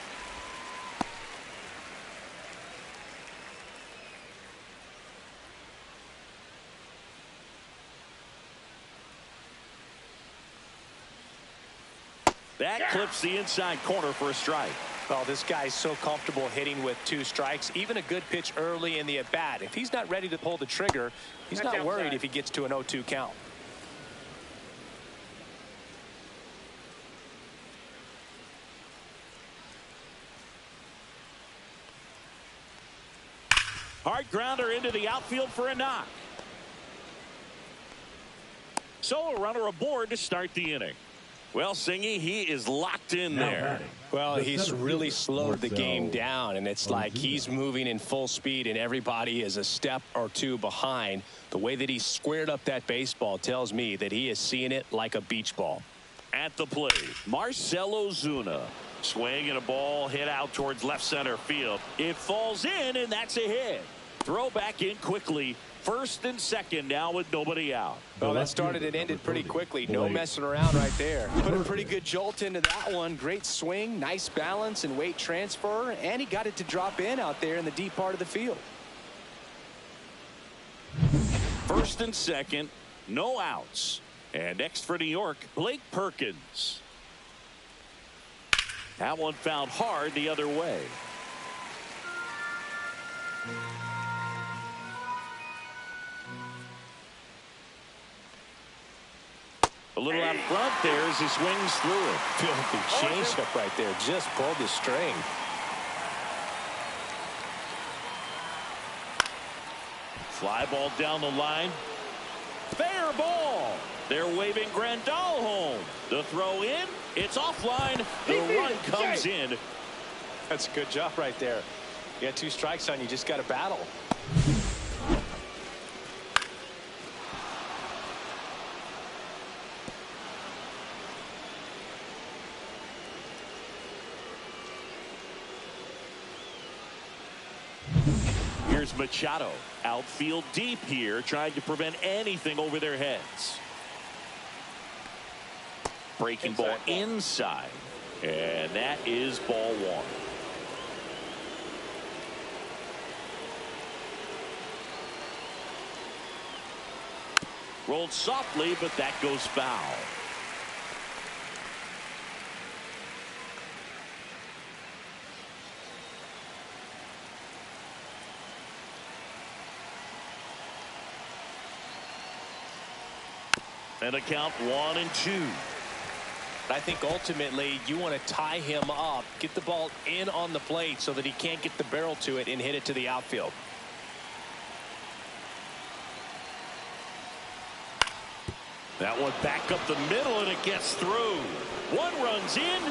That clips the inside corner for a strike. Well, this guy's so comfortable hitting with 2 strikes. Even a good pitch early in the at-bat. If he's not ready to pull the trigger, he's not worried if he gets to an 0-2 count. Hard grounder into the outfield for a knock. So a runner aboard to start the inning. Well, Singy, he is locked in there. Well, he's really slowed the game down, and it's like he's moving in full speed, and everybody is a step or 2 behind. The way that he squared up that baseball tells me that he is seeing it like a beach ball. At the plate, Marcell Ozuna. Swing and a ball hit out towards left center field. It falls in, and that's a hit. Throw back in quickly. First and second now with nobody out. Well, that started and ended pretty quickly. No messing around right there. Put a pretty good jolt into that one. Great swing, nice balance and weight transfer, and he got it to drop in out there in the deep part of the field. First and second, no outs. And next for New York, Blake Perkins. That one fouled hard the other way. A little out front there as he swings through it. Filthy changeup right there. Just pulled the string. Fly ball down the line. Fair ball. They're waving Grandal home. The throw in. It's offline. The run comes in. That's a good job right there. You got 2 strikes on you. Just got to battle. Here's Machado. Outfield deep here, trying to prevent anything over their heads. Breaking ball inside. And that is ball one. Rolled softly, but that goes foul. And a count 1-2. I think ultimately you want to tie him up, get the ball in on the plate so that he can't get the barrel to it and hit it to the outfield. That one back up the middle, and it gets through. One runs in.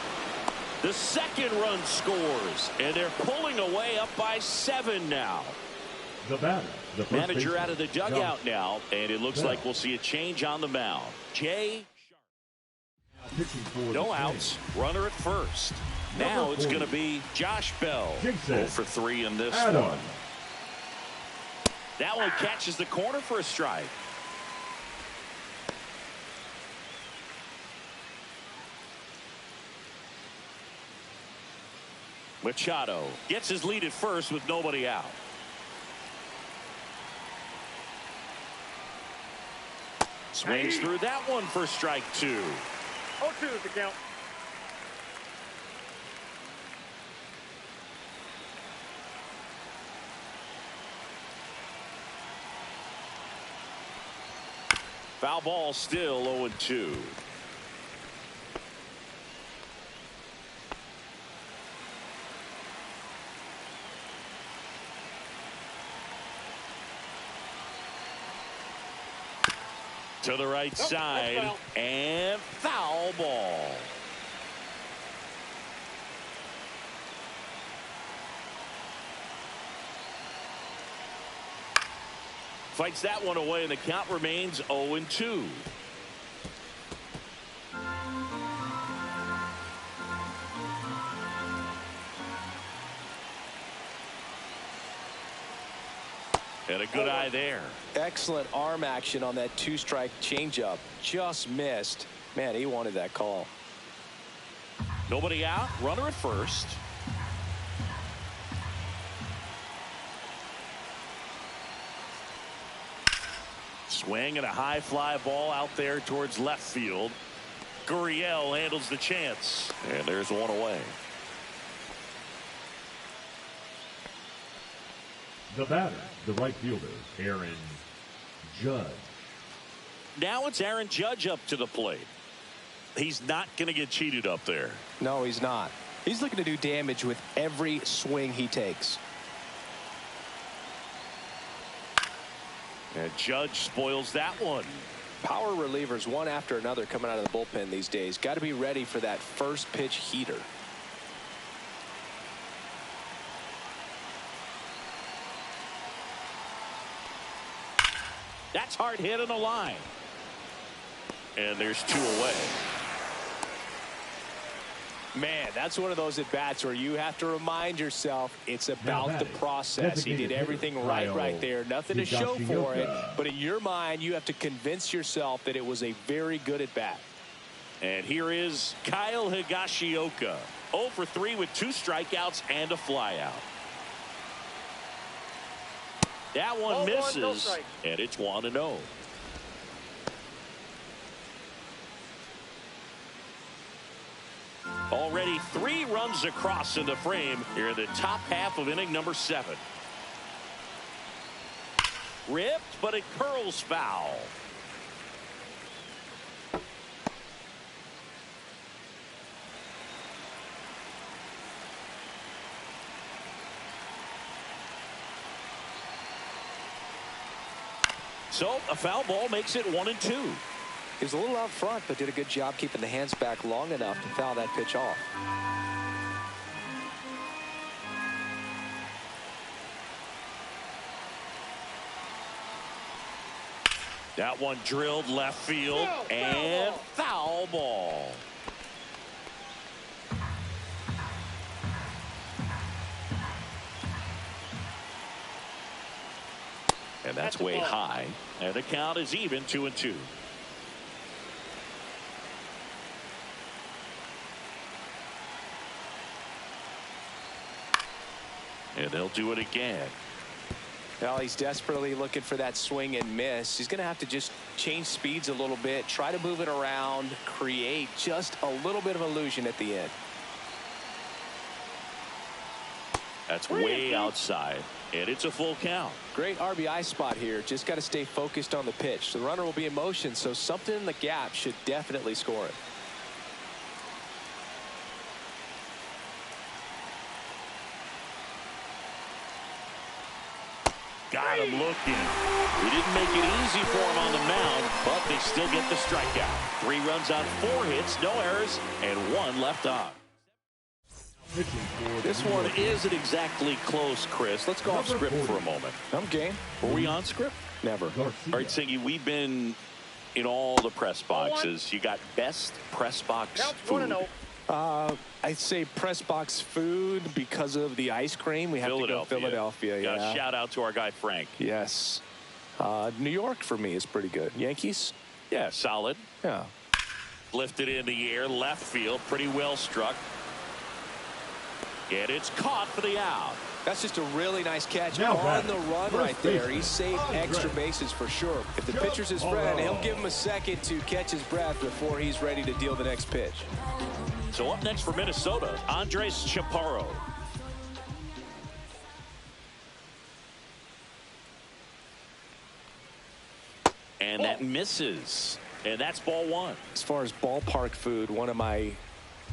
The second run scores, and they're pulling away up by 7 now. The batter, the first Manager baseman, out of the dugout now, and it looks Bell. like we'll see a change on the mound. Jay Pitching for No the outs, Twins. runner at first. Now Number it's 40. going to be Josh Bell. Jason 0 for 3 in this Adam. one. That one catches the corner for a strike. Machado gets his lead at first with nobody out. Swings through that one for strike 2. 0-2 is the count. Foul ball, still 0-2. To the right side, foul. and foul ball. Fights that one away, and the count remains 0-2. And a good eye there. Excellent arm action on that 2-strike changeup. Just missed. Man, he wanted that call. Nobody out, runner at first. Swing and a high fly ball out there towards left field. Gurriel handles the chance, and there's one away. The batter, the right fielder, Aaron Judge. Now it's Aaron Judge up to the plate. He's not going to get cheated up there. No, he's not. He's looking to do damage with every swing he takes. And Judge spoils that one. Power relievers one after another coming out of the bullpen these days. Got to be ready for that first pitch heater. That's hard hit on the line. And there's 2 away. Man, that's one of those at bats where you have to remind yourself it's about the process. He did everything right there. Nothing to show for it. But in your mind, you have to convince yourself that it was a very good at bat. And here is Kyle Higashioka. 0 for 3 with 2 strikeouts and a flyout. That one misses, no strike. and it's 1-0. Already 3 runs across in the frame here in the top half of inning number 7. Ripped, but it curls foul. So a foul ball makes it 1-2. He was a little out front, but did a good job keeping the hands back long enough to foul that pitch off. That one drilled left field, and foul ball. That's way high. And the count is even 2-2. And they'll do it again. Well, he's desperately looking for that swing and miss. He's going to have to just change speeds a little bit, try to move it around, create just a little bit of illusion at the end. That's way outside, and it's a full count. Great RBI spot here. Just got to stay focused on the pitch. The runner will be in motion, so something in the gap should definitely score it. Got him looking. We didn't make it easy for him on the mound, but they still get the strikeout. 3 runs on 4 hits, no errors, and 1 left on. This one isn't exactly close, Chris. Let's go off script for a moment. I'm game. Were we on script? Never. All right, Singy, we've been in all the press boxes. You got best press box food. I'd say press box food because of the ice cream. We have to go Philadelphia. Yeah. Shout out to our guy Frank. Yes. New York for me is pretty good. Yankees? Yeah, solid. Yeah. Lifted in the air, left field, pretty well struck. And it's caught for the out. That's just a really nice catch on the run right there. He saved extra bases for sure. If the pitcher's his friend, he'll give him a second to catch his breath before he's ready to deal the next pitch. So up next for Minnesota, Andres Chaparro. And that misses. And that's ball 1. As far as ballpark food, one of my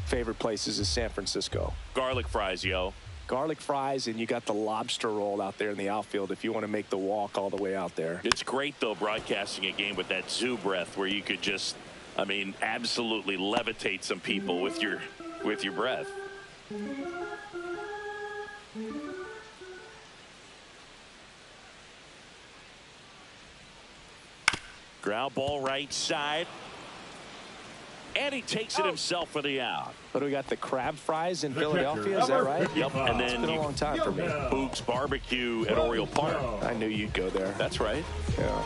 favorite places is San Francisco. Garlic fries, yo. Garlic fries, and you got the lobster roll out there in the outfield if you want to make the walk all the way out there. It's great, though, broadcasting a game with that zoo breath where you could just, I mean, absolutely levitate some people with your breath. Ground ball right side. And he takes it himself for the out. But we got the crab fries in Philadelphia, is that right? Yep. And then it's been a long time for me. Boog's Barbecue at Oriole Park. I knew you'd go there. That's right. Yeah.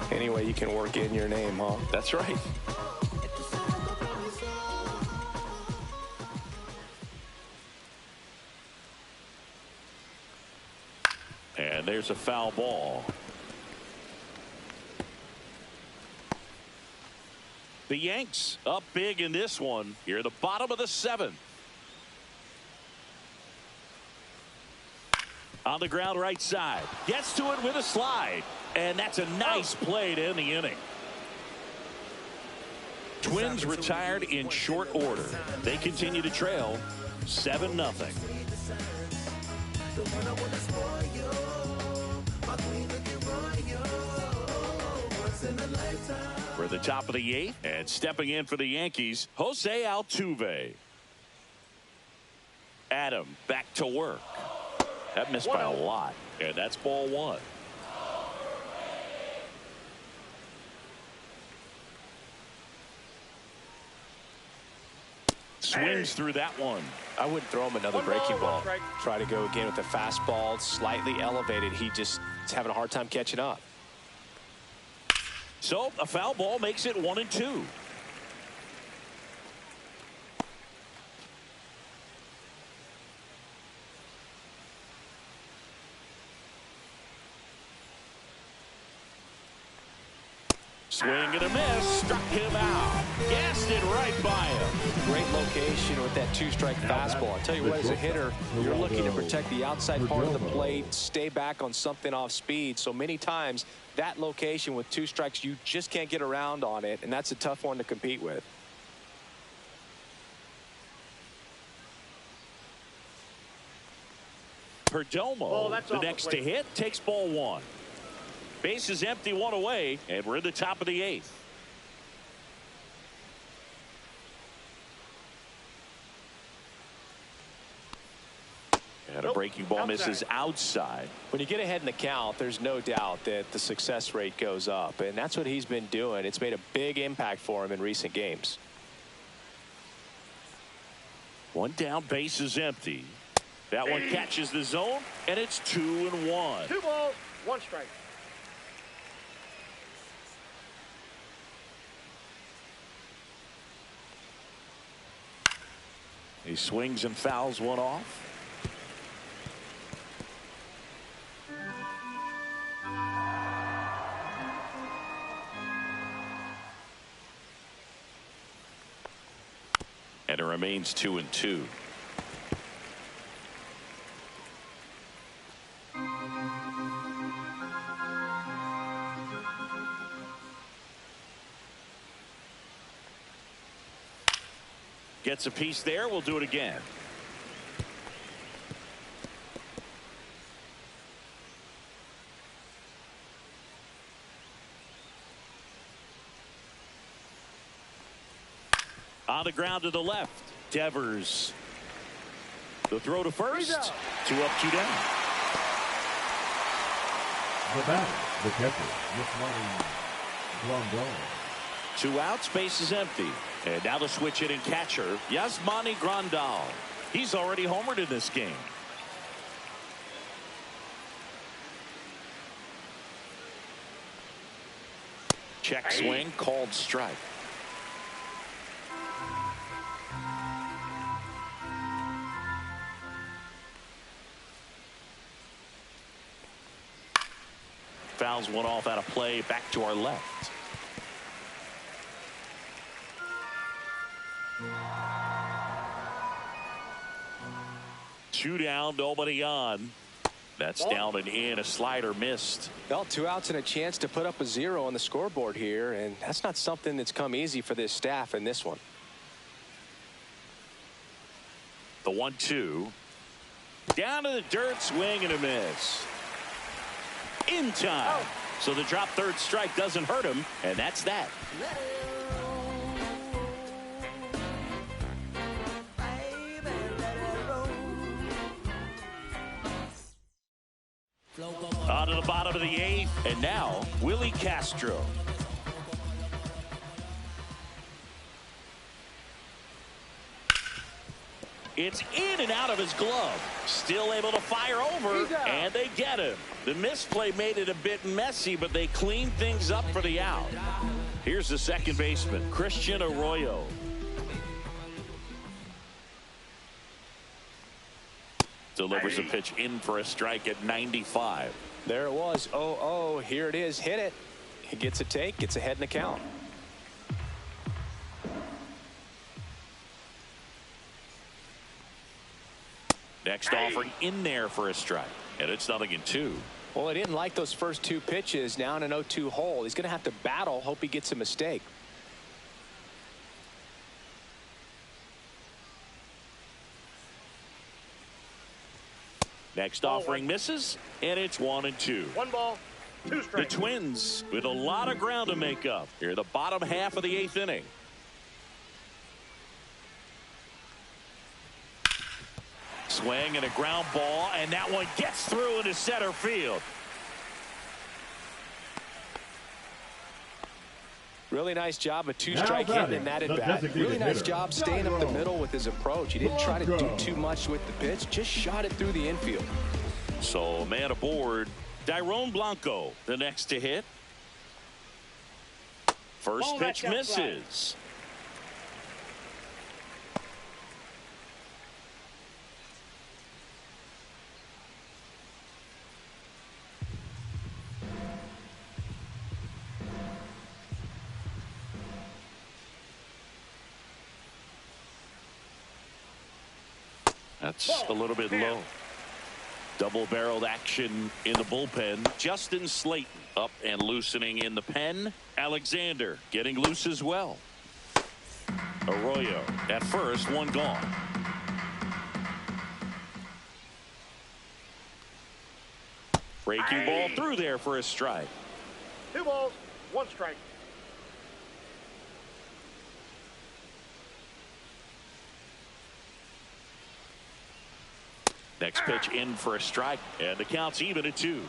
Anyway, you can work in your name, huh? That's right. And there's a foul ball. The Yanks up big in this one here at the bottom of the 7th. On the ground right side. Gets to it with a slide. And that's a nice play to end the inning. Twins retired in short order. They continue to trail 7-0. We're the top of the 8th, and stepping in for the Yankees, Jose Altuve. Adam back to work. That missed by a lot, and that's ball 1. Swings through that one. I wouldn't throw him another breaking ball. Try to go again with the fastball, slightly elevated. He just is having a hard time catching up. So a foul ball makes it 1-2. Swing and a miss. Struck him out. Gassed it right by him. Great location with that 2-strike fastball. I'll tell you what, as a hitter, you're looking to protect the outside part of the plate, stay back on something off speed. So many times that location with 2 strikes, you just can't get around on it, and that's a tough one to compete with. Perdomo, the next to hit, takes ball 1. Base is empty, 1 away, and we're in the top of the 8th. And a breaking ball misses outside. When you get ahead in the count, there's no doubt that the success rate goes up, and that's what he's been doing. It's made a big impact for him in recent games. 1 down, base is empty. That one catches the zone, and it's 2-1. 2 balls, 1 strike. He swings and fouls one off. And it remains 2-2. Gets a piece there. We'll do it again. On the ground to the left. Devers. The throw to first. 2 up, 2 down. The batter, the catcher, Yasmani Grandal. 2 outs, base is empty. And now the switch hitting catcher, Yasmani Grandal. He's already homered in this game. Check swing, called strike. Fouls one off out of play, back to our left. Two down, nobody on. That's down and in. A slider missed. Well, 2 outs and a chance to put up a 0 on the scoreboard here, and that's not something that's come easy for this staff in this one. The 1-2. Down to the dirt, swing and a miss. In time. So the drop third strike doesn't hurt him, and that's that. On to the bottom of the 8th, and now Willie Castro. It's in and out of his glove. Still able to fire over, and they get him. The misplay made it a bit messy, but they cleaned things up for the out. Here's the second baseman, Christian Arroyo. Delivers a pitch in for a strike at 95. There it was. 0-0. Here it is. Hit it. He gets a take, gets ahead in the count. Next offering in there for a strike. And it's 0-2. Well, he didn't like those first 2 pitches. Now in an 0-2 hole. He's going to have to battle. Hope he gets a mistake. Next offering misses, and it's 1-2. 1 ball, 2 strikes. The Twins with a lot of ground to make up here, the bottom half of the 8th inning. Swing and a ground ball, and that one gets through into center field. Really nice job, a 2-strike hit in that at bat. Really nice job staying up the middle with his approach. He didn't try to do too much with the pitch, just shot it through the infield. So man aboard, Dairon Blanco, the next to hit. First pitch misses. That's a little bit low. Double-barreled action in the bullpen. Justin Slayton up and loosening in the pen. Alexander getting loose as well. Arroyo at first, 1 gone. Breaking ball through there for a strike. 2 balls, 1 strike. Next pitch in for a strike, and the count's even at 2.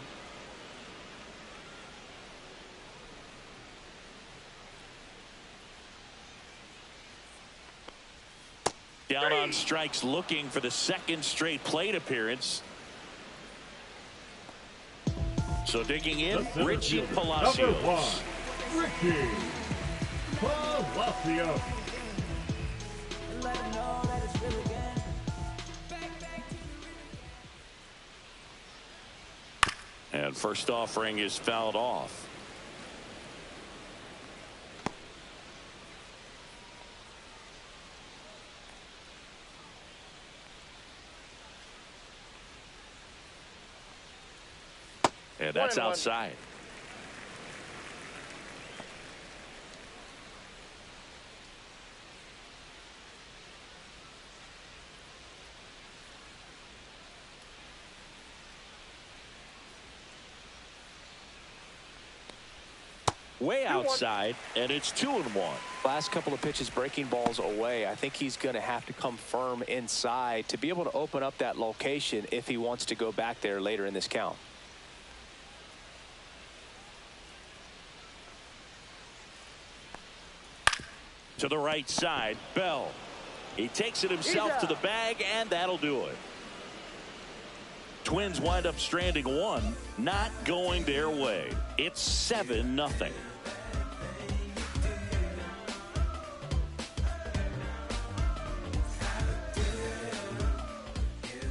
Down on strikes, looking for the 2nd straight plate appearance. So digging in, Richie Palacios. Richie Palacios. And first offering is fouled off. And that's outside. Way outside, and it's 2-1. Last couple of pitches breaking balls away. I think he's going to have to come firm inside to be able to open up that location if he wants to go back there later in this count. To the right side, Bell. He takes it himself to the bag, and that'll do it. Twins wind up stranding one, not going their way. It's 7-0.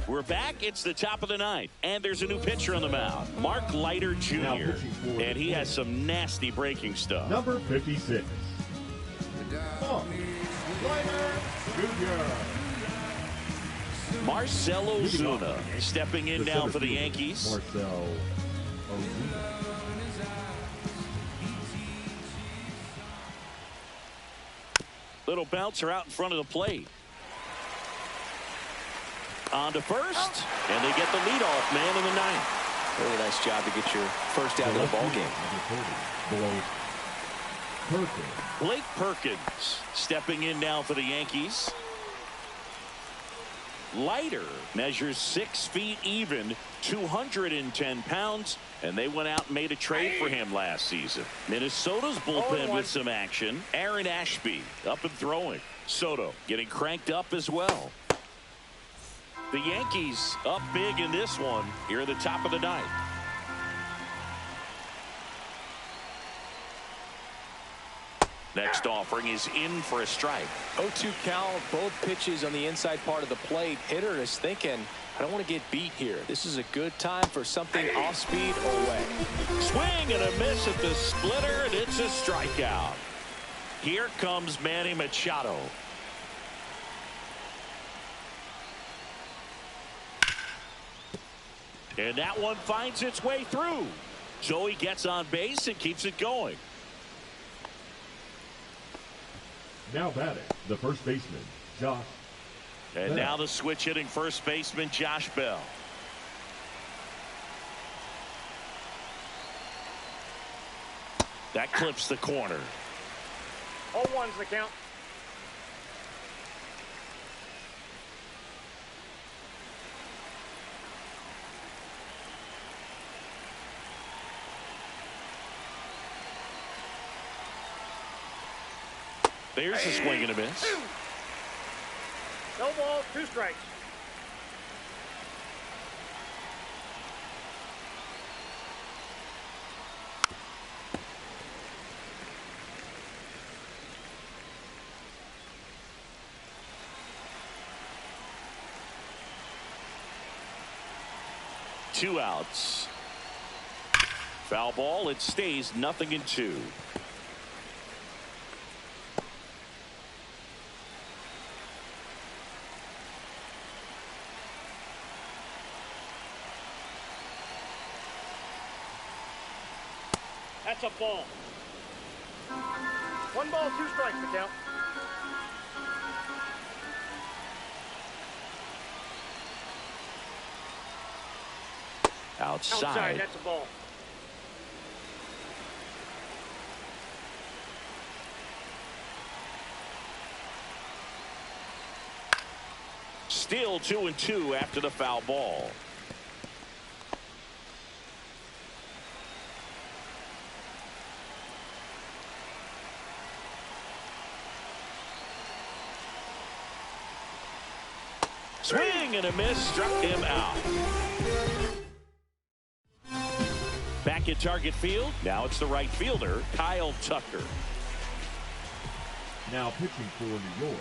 We're back. It's the top of the ninth, and there's a new pitcher on the mound, Mark Leiter Jr., and he has some nasty breaking stuff. Number 56. Mark Leiter Jr. Marcell Ozuna stepping in now for the Yankees. Marcell Ozuna. Little bouncer out in front of the plate. On to first, and they get the leadoff man in the ninth. Really nice job to get your first out of the ball game. Blake Perkins stepping in now for the Yankees. Leiter measures 6 feet even, 210 pounds, and they went out and made a trade for him last season. Minnesota's bullpen with some action. Aaron Ashby up and throwing. Soto getting cranked up as well. The Yankees up big in this one here at the top of the ninth. Next offering is in for a strike. 0-2 count, both pitches on the inside part of the plate. Hitter is thinking, I don't want to get beat here. This is a good time for something off speed or away. Swing and a miss at the splitter, and it's a strikeout. Here comes Manny Machado. And that one finds its way through. So he gets on base and keeps it going. Now batting, the first baseman, Josh And Bell. now the switch hitting first baseman, Josh Bell. That clips the corner. 0-1's the count. There's a swing and a miss. No ball, 2 strikes. Two outs. Foul ball. It stays 0-2. That's a ball. 1 ball, 2 strikes to count. Outside. That's a ball. Still 2-2 after the foul ball. Swing and a miss, struck him out. Back at target field. Now it's the right fielder, Kyle Tucker. Now pitching for New York.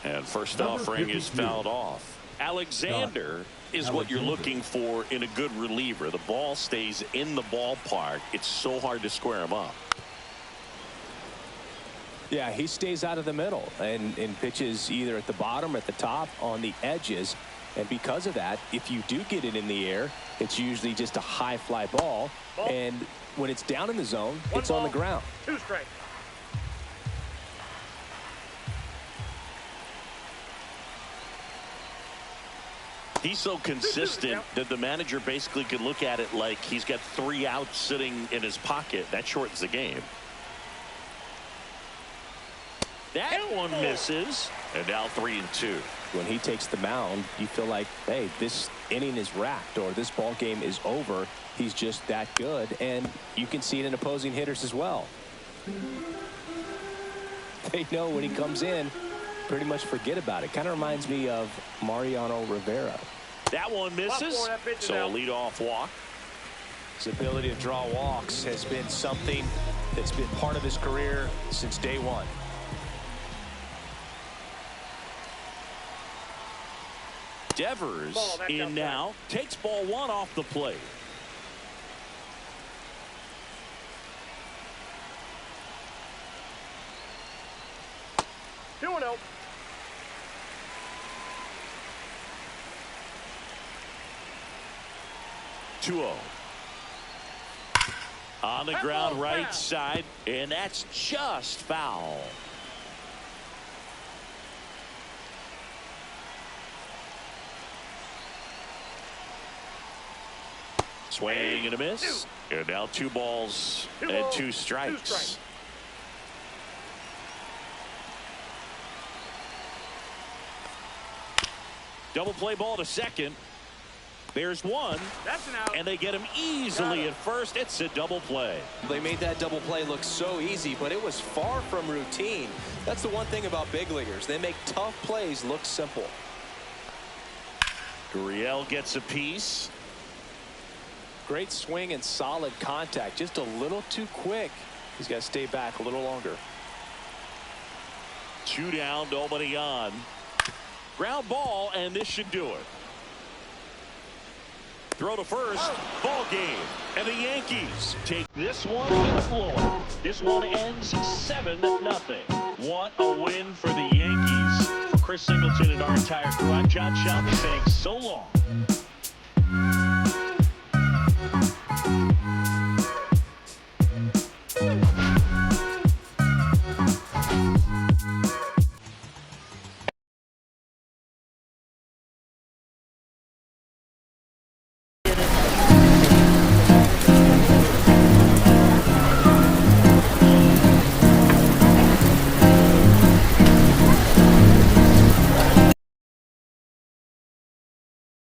And first Number offering is 52. fouled off. Alexander is what you're looking for in a good reliever. The ball stays in the ballpark. It's so hard to square him up. Yeah, he stays out of the middle and pitches either at the bottom or at the top on the edges. And because of that, if you do get it in the air, it's usually just a high fly ball. And when it's down in the zone, it's on the ground. 2 strikes. He's so consistent that the manager basically can look at it like he's got 3 outs sitting in his pocket. That shortens the game. That one misses. And now 3-2. When he takes the mound, you feel like, hey, this inning is wrapped or this ball game is over. He's just that good. And you can see it in opposing hitters as well. They know when he comes in, pretty much forget about it. Kind of reminds me of Mariano Rivera. That one misses. So a leadoff walk. His ability to draw walks has been something that's been part of his career since day one. Devers in now, takes ball 1 off the plate. Two and 0. On the ground right side, and that's just foul. Swing and a miss. And now 2 balls and 2 strikes. Double play ball to second. There's 1. That's an out. And they get him easily at first. It's a double play. They made that double play look so easy, but it was far from routine. That's the one thing about big leaguers. They make tough plays look simple. Gurriel gets a piece. Great swing and solid contact. Just a little too quick. He's got to stay back a little longer. 2 down, nobody on. Ground ball, and this should do it. Throw to first. Ball game. And the Yankees take this one in Florida. This one ends 7-0. What a win for the Yankees. For Chris Singleton and our entire crew, I'm John Shelby saying so long.